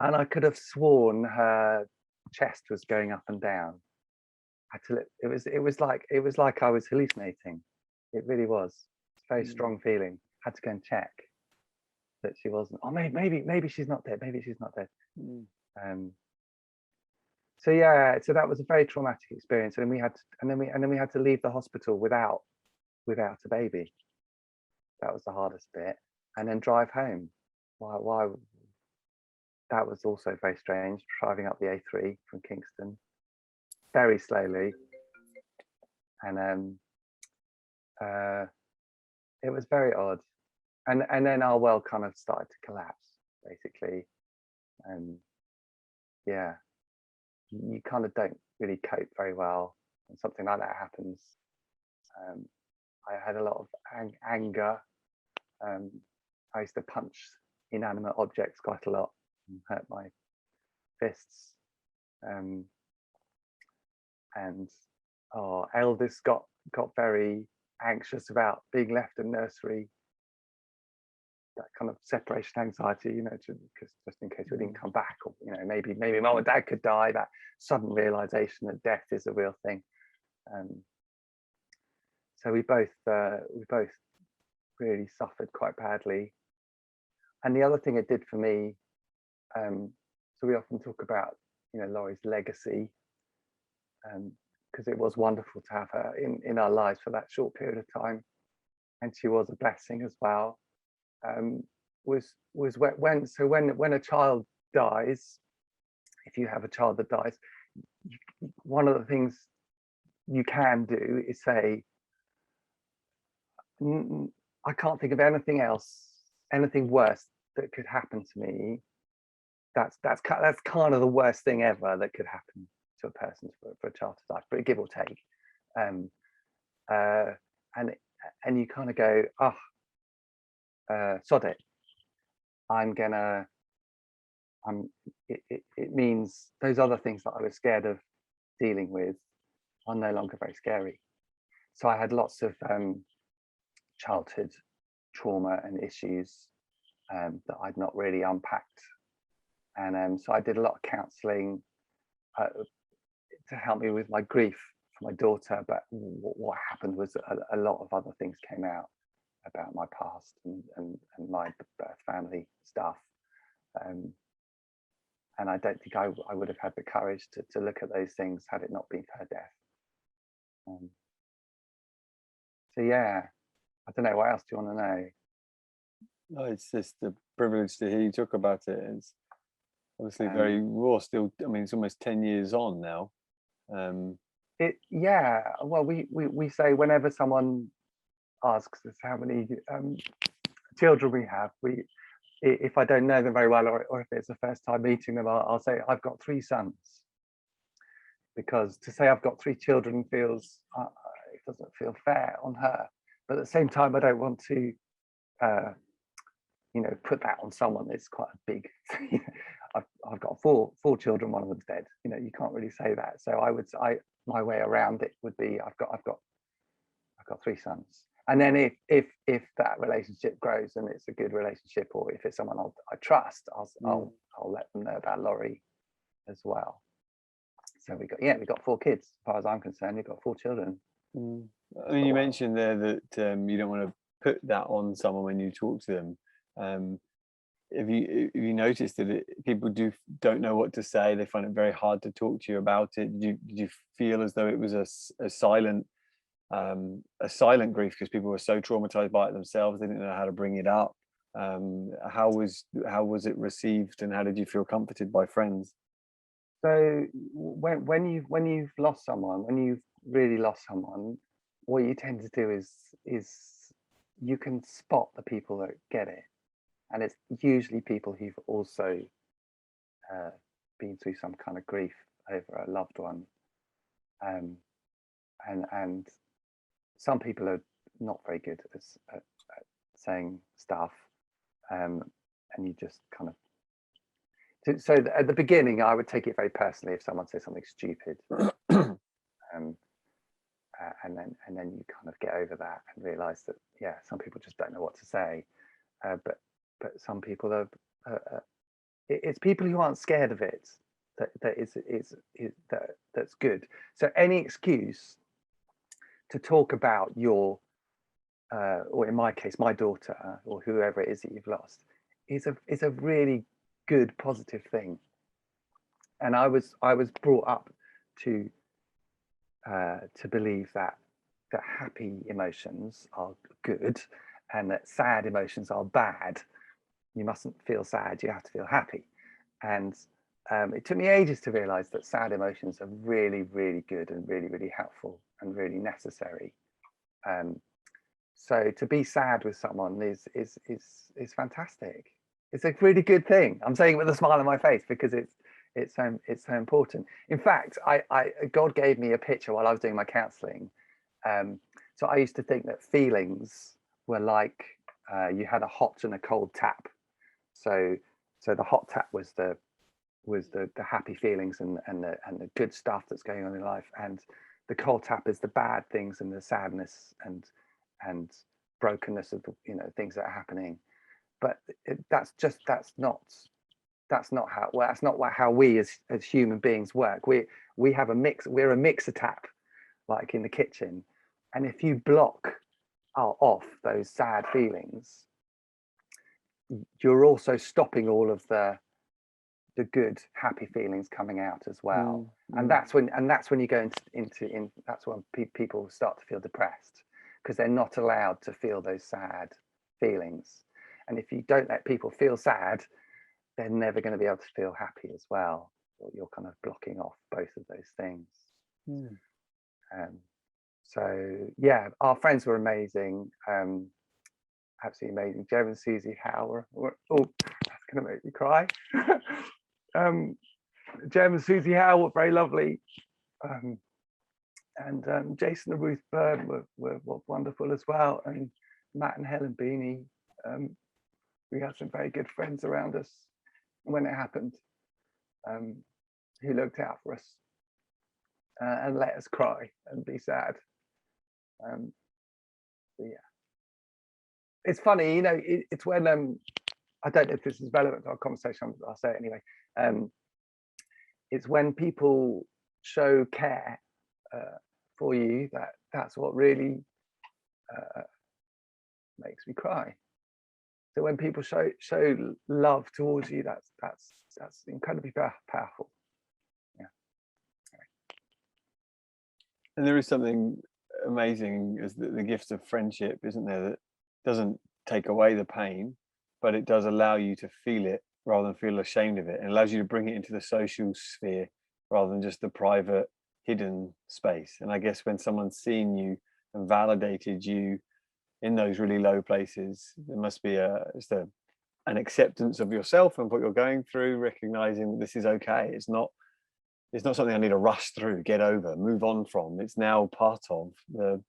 and I could have sworn her chest was going up and down. It was like I was hallucinating. It really was. It's a very strong feeling. Had to go and check that she wasn't. Oh, maybe she's not dead. Maybe she's not dead. So yeah, so that was a very traumatic experience, and we had to leave the hospital without a baby. That was the hardest bit, and then drive home. Why? That was also very strange. Driving up the A3 from Kingston, very slowly, and it was very odd. And then our world kind of started to collapse, basically. Yeah, you kind of don't really cope very well when something like that happens. I had a lot of anger. I used to punch inanimate objects quite a lot and hurt my fists. And our eldest got very anxious about being left in nursery. That kind of separation anxiety, because just in case we didn't come back, or maybe mom and dad could die. That sudden realization that death is a real thing. So we both really suffered quite badly. And the other thing it did for me, so we often talk about Laurie's legacy, because it was wonderful to have her in our lives for that short period of time, and she was a blessing as well. Was when a child dies, if you have a child that dies, one of the things you can do is say, I can't think of anything worse that could happen to me. That's kind of the worst thing ever that could happen to a person for a child to die, but give or take. And you kind of go, sod it. It means those other things that I was scared of dealing with are no longer very scary. So I had lots of childhood trauma and issues that I'd not really unpacked, and so I did a lot of counselling to help me with my grief for my daughter. But what happened was a lot of other things came out about my past and my birth family stuff, and I don't think I would have had the courage to look at those things had it not been for her death. So yeah, I don't know, what else do you want to know? No, it's just a privilege to hear you talk about it. It's obviously very raw still. I mean, it's almost 10 years on now. Yeah, well, we say whenever someone asks us how many children we have, if I don't know them very well, or if it's the first time meeting them, I'll say I've got 3 sons, because to say I've got 3 children feels it doesn't feel fair on her, but at the same time I don't want to put that on someone. It's quite a big thing. I've got four children, one of them's dead. You can't really say that. So my way around it would be I've got 3 sons. And then if that relationship grows and it's a good relationship, or if it's someone I trust, I'll let them know about Laurie as well. So we got 4 kids. As far as I'm concerned, we've got 4 children. I mean, you mentioned there that you don't want to put that on someone when you talk to them. Have you noticed that people don't know what to say? They find it very hard to talk to you about it. Did you feel as though it was a silent grief because people were so traumatized by it themselves, they didn't know how to bring it up? How was it received, and how did you feel comforted by friends? So when you've lost someone, when you've really lost someone, what you tend to do is you can spot the people that get it, and it's usually people who've also been through some kind of grief over a loved one, and some people are not very good at saying stuff, and you just kind of. So at the beginning, I would take it very personally if someone says something stupid, and then you kind of get over that and realize that some people just don't know what to say, but some people are. It's people who aren't scared of it that's good. So any excuse to talk about your, or in my case, my daughter, or whoever it is that you've lost, is a really good positive thing. And I was brought up to believe that happy emotions are good and that sad emotions are bad. You mustn't feel sad, you have to feel happy. And it took me ages to realize that sad emotions are really, really good and really, really helpful and really necessary. So to be sad with someone is fantastic. It's a really good thing. I'm saying it with a smile on my face because it's so important. In fact, God gave me a picture while I was doing my counselling. So I used to think that feelings were like you had a hot and a cold tap. So the hot tap was the happy feelings and the good stuff that's going on in life, and the cold tap is the bad things and the sadness and brokenness of the things that are happening. But that's not how we as human beings work. We have a mix. We're a mixer tap, like in the kitchen, and if you block off those sad feelings, you're also stopping all of the good happy feelings coming out as well. And that's when you go into that's when people start to feel depressed, because they're not allowed to feel those sad feelings. And if you don't let people feel sad, they're never going to be able to feel happy as well. You're kind of blocking off both of those things. So yeah, our friends were amazing, absolutely amazing. Joe and Susie Howe were that's going to make me cry. Joe and Susie Howe were very lovely, and Jason and Ruth Bird were wonderful as well, and Matt and Helen Beanie. We had some very good friends around us when it happened, who looked out for us and let us cry and be sad. Yeah, it's funny, it's when I don't know if this is relevant to our conversation, I'll say it anyway. It's when people show care for you that's what really makes me cry. So when people show love towards you, that's incredibly powerful. Yeah. And there is something amazing as the gift of friendship, isn't there, that doesn't take away the pain, but it does allow you to feel it rather than feel ashamed of it, and allows you to bring it into the social sphere rather than just the private hidden space. And I guess when someone's seen you and validated you in those really low places, there must be an acceptance of yourself and what you're going through, recognizing that this is okay. It's not something I need to rush through, get over, move on from. It's now part of the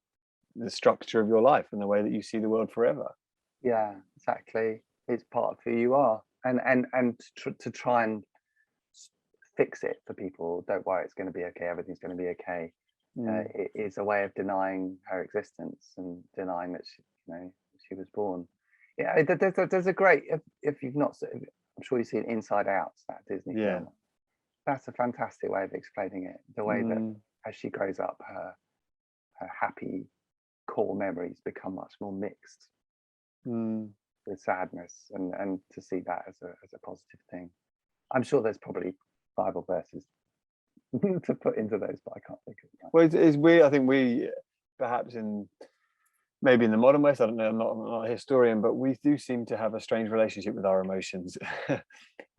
structure of your life and the way that you see the world forever. Yeah, exactly. It's part of who you are, and to try and fix it for people. Don't worry, it's going to be okay. Everything's going to be okay. It is a way of denying her existence and denying that she was born. Yeah, there's a great, if you've not, I'm sure you've seen Inside Out, that Disney film. That's a fantastic way of explaining it. The way that as she grows up, her happy core memories become much more mixed with sadness, and to see that as a positive thing. I'm sure there's probably Bible verses to put into those, but I can't think of that. Well, it's weird. I think we perhaps maybe in the modern West, I don't know, I'm not a historian, but we do seem to have a strange relationship with our emotions.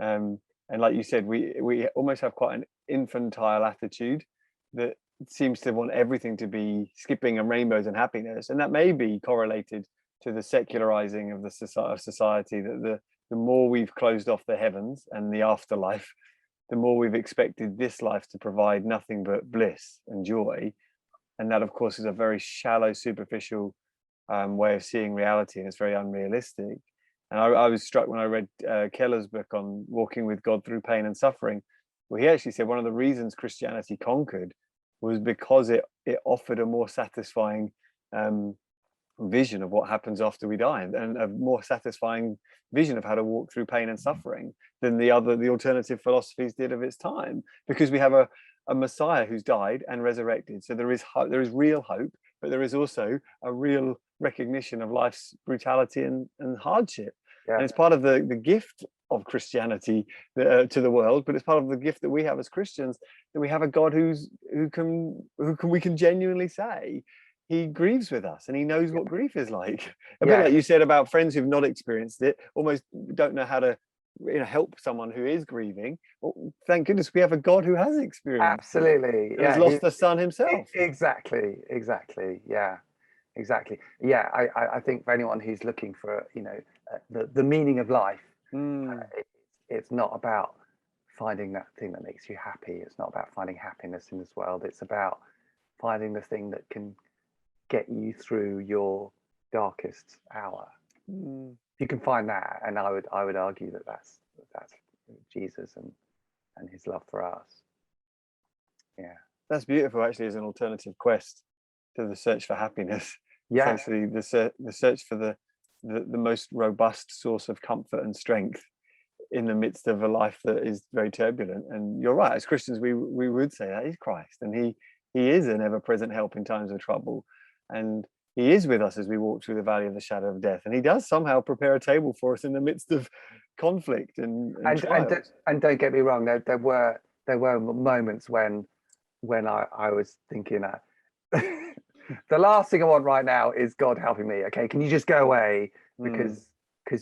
And like you said, we almost have quite an infantile attitude that seems to want everything to be skipping and rainbows and happiness. And that may be correlated to the secularizing of the society, that the more we've closed off the heavens and the afterlife, the more we've expected this life to provide nothing but bliss and joy. And that, of course, is a very shallow, superficial way of seeing reality, and it's very unrealistic. And I was struck when I read Keller's book on walking with God through pain and suffering, where he actually said one of the reasons Christianity conquered was because it offered a more satisfying vision of what happens after we die, and a more satisfying vision of how to walk through pain and suffering than the alternative philosophies did of its time, because we have a Messiah who's died and resurrected. So there is hope, there is real hope, but there is also a real recognition of life's brutality and hardship. And it's part of the gift of Christianity to the world, but it's part of the gift that we have as Christians, that we have a God who we can genuinely say he grieves with us, and he knows what grief is like. A bit like you said about friends who've not experienced it, almost don't know how to help someone who is grieving. Well, thank goodness we have a God who has experienced absolutely and has lost the son himself. Exactly. Yeah, exactly. Yeah, I think for anyone who's looking for the meaning of life, it's not about finding that thing that makes you happy. It's not about finding happiness in this world. It's about finding the thing that can get you through your darkest hour. You can find that, and I would argue that that's Jesus and his love for us. Yeah, that's beautiful. Actually, as an alternative quest to the search for happiness. Essentially, the search for the most robust source of comfort and strength in the midst of a life that is very turbulent. And you're right, as Christians, we would say that is Christ, and he is an ever-present help in times of trouble, and he is with us as we walk through the valley of the shadow of death, and he does somehow prepare a table for us in the midst of conflict and don't get me wrong, there were moments when I was thinking the last thing I want right now is God helping me. Okay, can you just go away because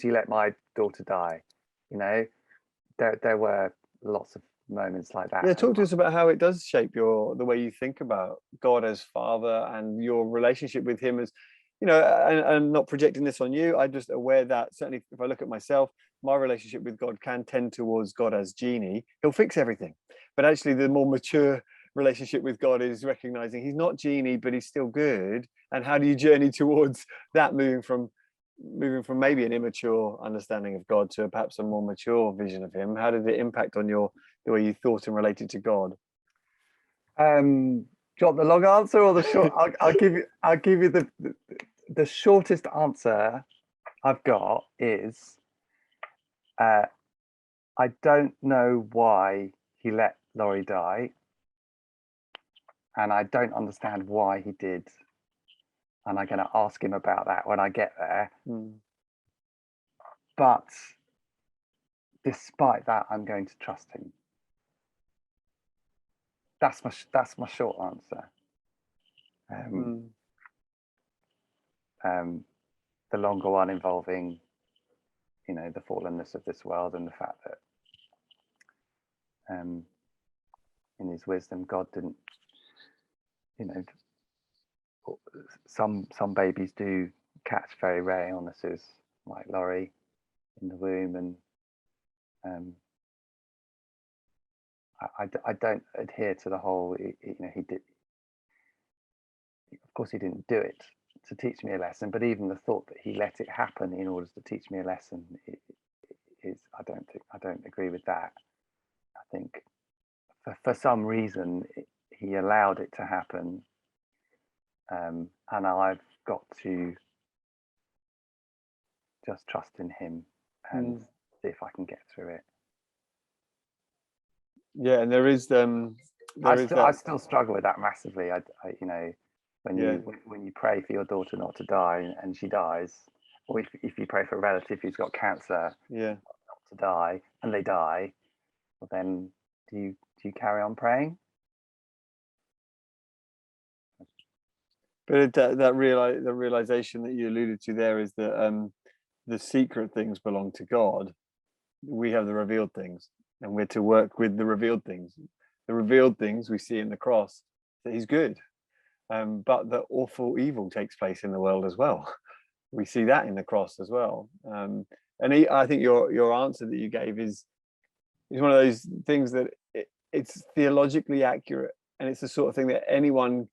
you let my daughter die? There were lots of moments like that. Yeah, talk to us about how it does shape the way you think about God as Father and your relationship with him as, and not projecting this on you. I'm just aware that certainly if I look at myself, my relationship with God can tend towards God as genie. He'll fix everything. But actually the more mature relationship with God is recognizing he's not genie, but he's still good. And how do you journey towards that, moving from maybe an immature understanding of God to perhaps a more mature vision of him? How did it impact on the way you thought and related to God? Do you want the long answer or the short? I'll give you the shortest answer I've got is I don't know why he let Laurie die, and I don't understand why he did, and I'm going to ask him about that when I get there. But despite that, I'm going to trust him. That's my short answer. The longer one involving, the fallenness of this world, and the fact that in his wisdom, God didn't you know, some babies do catch very rare illnesses, like Laurie in the womb, and I don't adhere to the whole, you know, he did, of course he didn't do it to teach me a lesson, but even the thought that he let it happen in order to teach me a lesson is, I don't agree with that. I think for some reason he allowed it to happen, and I've got to just trust in him and see if I can get through it. Yeah, and there is I still struggle with that massively. I you know, when you pray for your daughter not to die and she dies, or if you pray for a relative who's got cancer, not to die, and they die, well then do you carry on praying? But the realization that you alluded to there is that the secret things belong to God. We have the revealed things, and we're to work with the revealed things. The revealed things we see in the cross, that he's good, but the awful evil takes place in the world as well. We see that in the cross as well. And I think your answer that you gave is one of those things that it's theologically accurate, and it's the sort of thing that anyone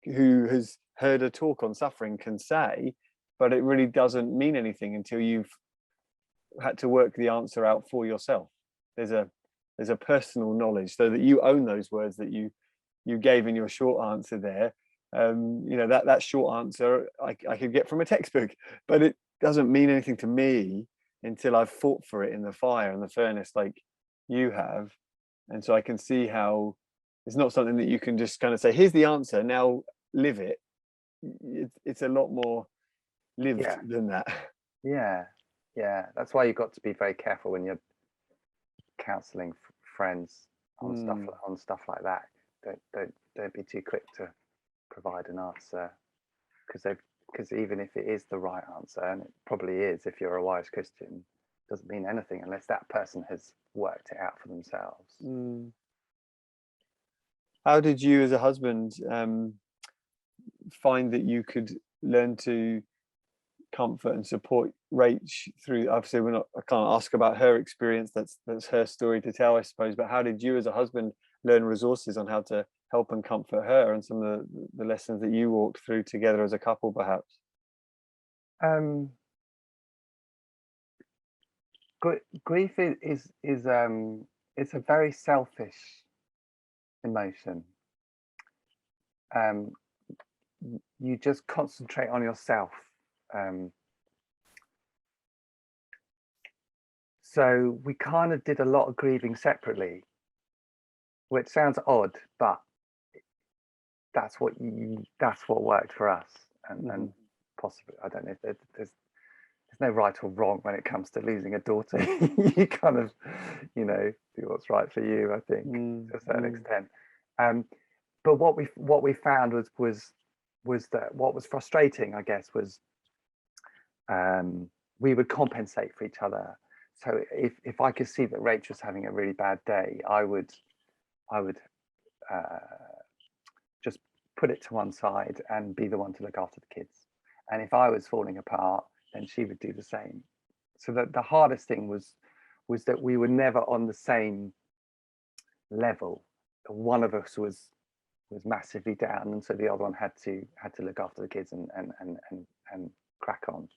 who has heard a talk on suffering can say, but it really doesn't mean anything until you've had to work the answer out for yourself. There's a personal knowledge, so that you own those words that you gave in your short answer there. You know, that short answer I could get from a textbook, but it doesn't mean anything to me until I've fought for it in the fire and the furnace like you have. And so I can see how it's not something that you can just kind of say, here's the answer, now live it. It's a lot more lived than that. Yeah, that's why you've got to be very careful when you're counseling friends on stuff like that. Don't be too quick to provide an answer, because even if it is the right answer, and it probably is if you're a wise Christian, doesn't mean anything unless that person has worked it out for themselves. How did you as a husband find that you could learn to comfort and support Rach through, obviously I can't ask about her experience, that's her story to tell, I suppose, but how did you as a husband learn resources on how to help and comfort her, and some of the lessons that you walked through together as a couple, perhaps? Grief is it's a very selfish emotion. You just concentrate on yourself. So we kind of did a lot of grieving separately, which sounds odd, but that's what worked for us, and possibly, I don't know if there's no right or wrong when it comes to losing a daughter. You kind of, you know, do what's right for you, I think, to a certain extent. But what we found was that what was frustrating, I guess, was we would compensate for each other. So if I could see that Rach was having a really bad day, I would just put it to one side and be the one to look after the kids. And if I was falling apart, then she would do the same. So that the hardest thing was that we were never on the same level. One of us was massively down, and so the other one had to look after the kids and crack on.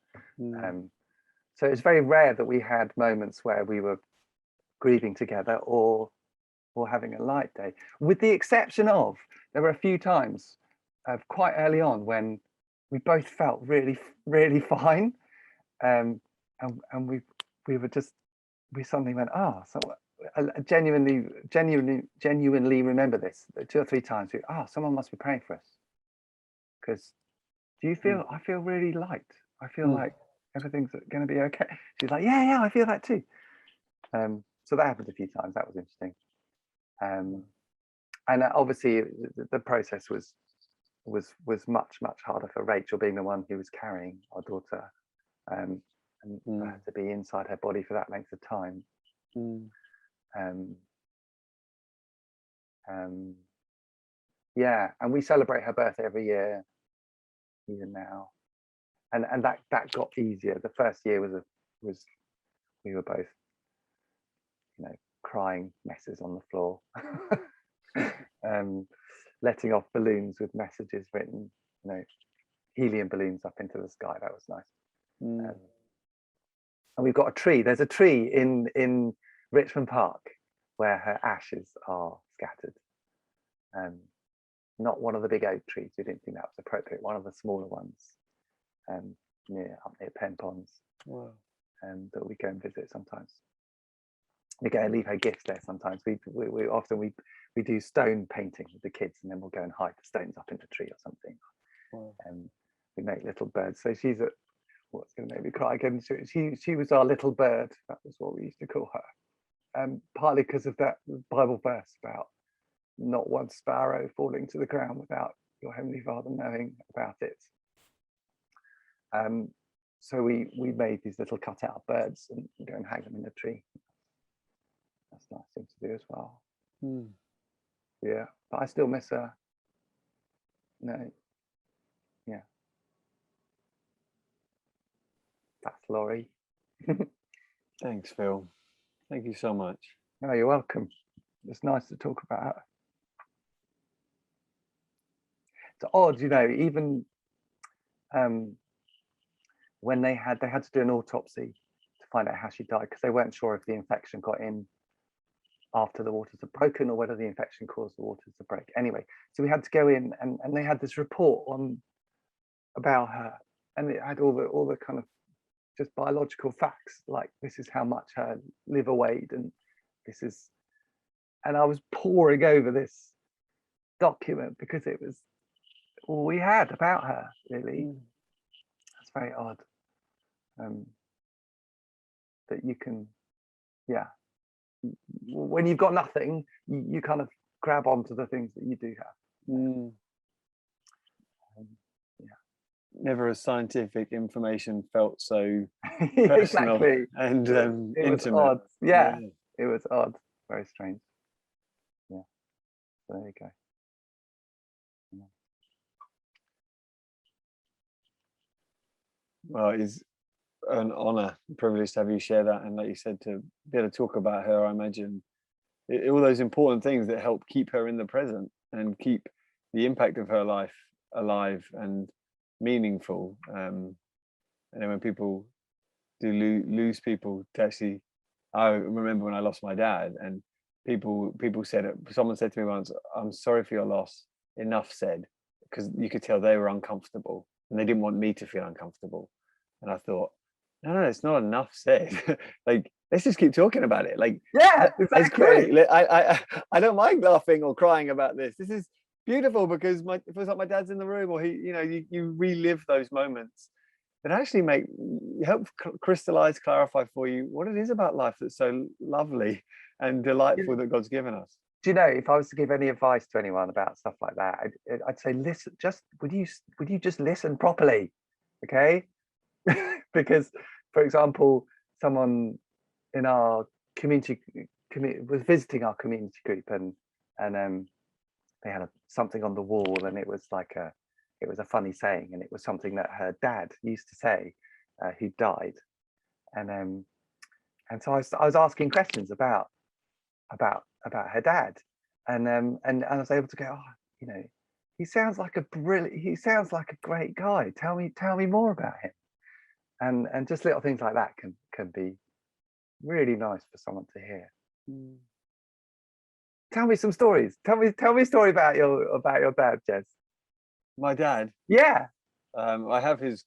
So it's very rare that we had moments where we were grieving together or having a light day, with the exception of there were a few times quite early on when we both felt really, really fine, and we suddenly went, so I genuinely remember this 2 or 3 times. Someone must be praying for us, because do you feel I feel really light, I feel like everything's going to be okay. She's like, yeah, I feel that too. So that happened a few times. That was interesting. And obviously the process was much harder for Rachel, being the one who was carrying our daughter, and had to be inside her body for that length of time. Yeah, and we celebrate her birthday every year, even now. And that got easier. The first year was we were both, crying messes on the floor, letting off balloons with messages written, helium balloons up into the sky. That was nice. And we've got a tree. There's a tree in Richmond Park where her ashes are scattered. Not one of the big oak trees. We didn't think that was appropriate. One of the smaller ones, up near Penn Ponds. Wow. That we go and visit sometimes. We go and leave her gifts there sometimes. We often do stone painting with the kids, and then we'll go and hide the stones up in the tree or something. Wow. We make little birds. So she's what's going to make me cry again. She was our little bird. That was what we used to call her. Partly because of that Bible verse about not one sparrow falling to the ground without your Heavenly Father knowing about it. So we made these little cutout birds and go and hang them in the tree. That's a nice thing to do as well. Yeah, but I still miss her. No. Yeah. That's Laurie. Thanks, Phil. Thank you so much. No, you're welcome. It's nice to talk about her. It's odd, even when they had to do an autopsy to find out how she died, because they weren't sure if the infection got in after the waters had broken or whether the infection caused the waters to break. Anyway, so we had to go in and they had this report about her, and it had all the kind of just biological facts, like this is how much her liver weighed, and this is, and I was poring over this document because it was all we had about her, really. It's very odd that you can, when you've got nothing, you kind of grab onto the things that you do have. Never has scientific information felt so personal exactly. and it was intimate. odd. Yeah, it was odd. Very strange. Yeah. So there you go. Yeah. Well, it's an honor, privilege to have you share that, and like you said, to be able to talk about her. I imagine all those important things that help keep her in the present and keep the impact of her life alive and meaningful. And then when people do lose people, to actually, I remember when I lost my dad, and someone said to me once, "I'm sorry for your loss, enough said," because you could tell they were uncomfortable and they didn't want me to feel uncomfortable. And I thought, no, it's not enough said. Like, let's just keep talking about it. Like, yeah, exactly. It's great. I don't mind laughing or crying about this. This is beautiful because it feels like my dad's in the room, or you relive those moments that actually help crystallize, clarify for you what it is about life that's so lovely and delightful that God's given us. Do you know, if I was to give any advice to anyone about stuff like that, I'd say, listen, just would you just listen properly, okay? Because, for example, someone in our community was visiting our community group, and they had something on the wall, and it was a funny saying, and it was something that her dad used to say, who died, and so I was asking questions about her dad, and I was able to go, he sounds like a great guy. Tell me more about him, and just little things like that can be really nice for someone to hear. Tell me some stories. Tell me a story about your dad, Jez. My dad? Yeah. I have his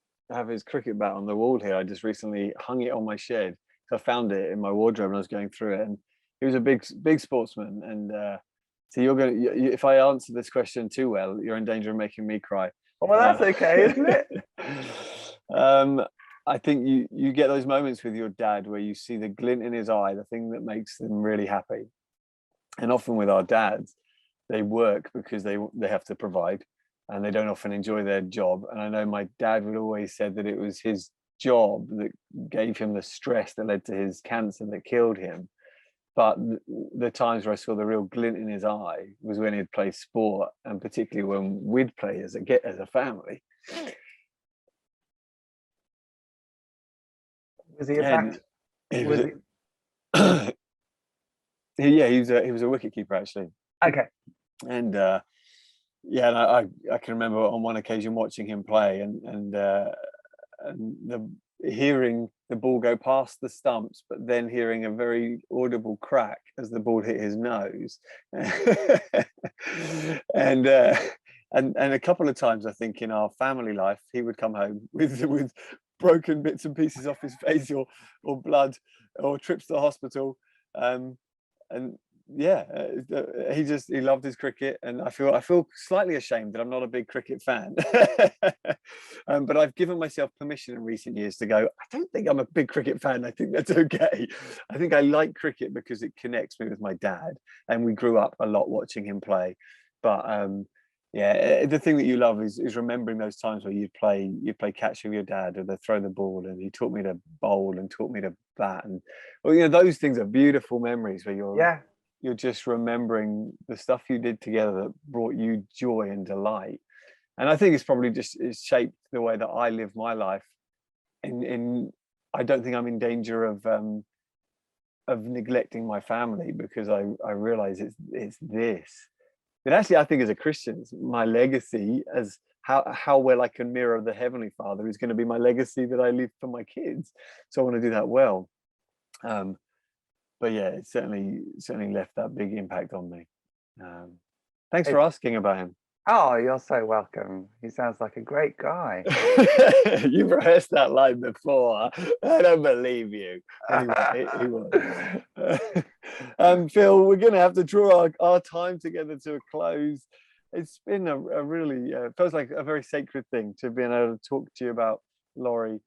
cricket bat on the wall here. I just recently hung it on my shed. So I found it in my wardrobe and I was going through it, and he was a big sportsman. And so if I answer this question too well, you're in danger of making me cry. Well, that's okay, isn't it? I think you get those moments with your dad where you see the glint in his eye, the thing that makes them really happy. And often with our dads, they work because they have to provide, and they don't often enjoy their job. And I know my dad would always said that it was his job that gave him the stress that led to his cancer that killed him. but the times where I saw the real glint in his eye was when he'd play sport, and particularly when we'd play as a family. Was he a And bat? he Was was, he? yeah, he was a wicket keeper actually. Okay. And yeah, and I can remember on one occasion watching him play, and hearing the ball go past the stumps, but then hearing a very audible crack as the ball hit his nose. and a couple of times, I think, in our family life, he would come home with broken bits and pieces off his face, or blood, or trips to the hospital. And yeah, he loved his cricket, and I feel slightly ashamed that I'm not a big cricket fan. But I've given myself permission in recent years to go, I don't think I'm a big cricket fan. I think that's okay. I think I like cricket because it connects me with my dad, and we grew up a lot watching him play. But yeah, the thing that you love is remembering those times where you'd play catch with your dad, or they'd throw the ball, and he taught me to bowl and taught me to bat, and well, you know, those things are beautiful memories where you're just remembering the stuff you did together that brought you joy and delight. And I think it's shaped the way that I live my life. I don't think I'm in danger of neglecting my family, because I realize it's this. But actually, I think as a Christian, my legacy, as how well I can mirror the Heavenly Father, is going to be my legacy that I leave for my kids. So I want to do that well. But yeah, it certainly left that big impact on me. Thanks for asking about him. Oh, you're so welcome. He sounds like a great guy. You've rehearsed that line before. I don't believe you. Anyway, he was. Phil, we're going to have to draw our time together to a close. It's been a really, feels like a very sacred thing to be able to talk to you about Laurie.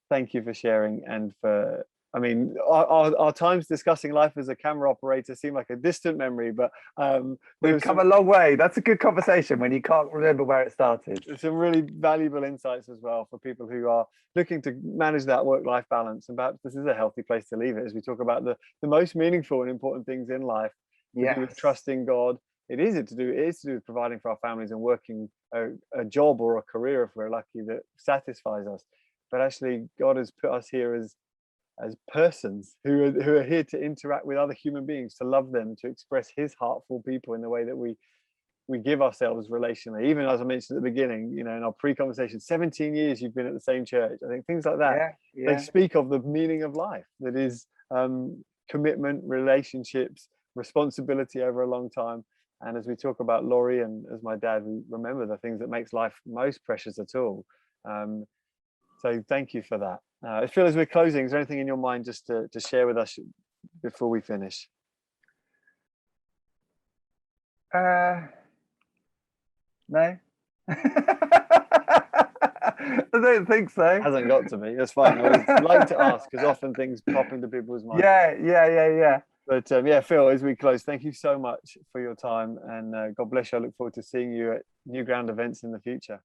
Thank you for sharing, and for, I mean, our times discussing life as a camera operator seem like a distant memory, but we've come a long way. That's a good conversation when you can't remember where it started. Some really valuable insights as well for people who are looking to manage that work-life balance, and perhaps this is a healthy place to leave it as we talk about the most meaningful and important things in life. To do with trusting God. It is to do with providing for our families and working a job or a career, if we're lucky, that satisfies us. But actually, God has put us here as persons who are here to interact with other human beings, to love them, to express his heart for people in the way that we give ourselves relationally. Even as I mentioned at the beginning, you know, in our pre-conversation, 17 years you've been at the same church. I think things like that, they speak of the meaning of life, that is commitment, relationships, responsibility over a long time. And as we talk about Laurie, and as my dad, we remember the things that makes life most precious at all. So thank you for that. Phil, as we're closing, is there anything in your mind just to share with us before we finish? No. I don't think so. Hasn't got to be. That's fine. I always like to ask, because often things pop into people's minds. Yeah. But yeah, Phil, as we close, thank you so much for your time, and God bless you. I look forward to seeing you at New Ground events in the future.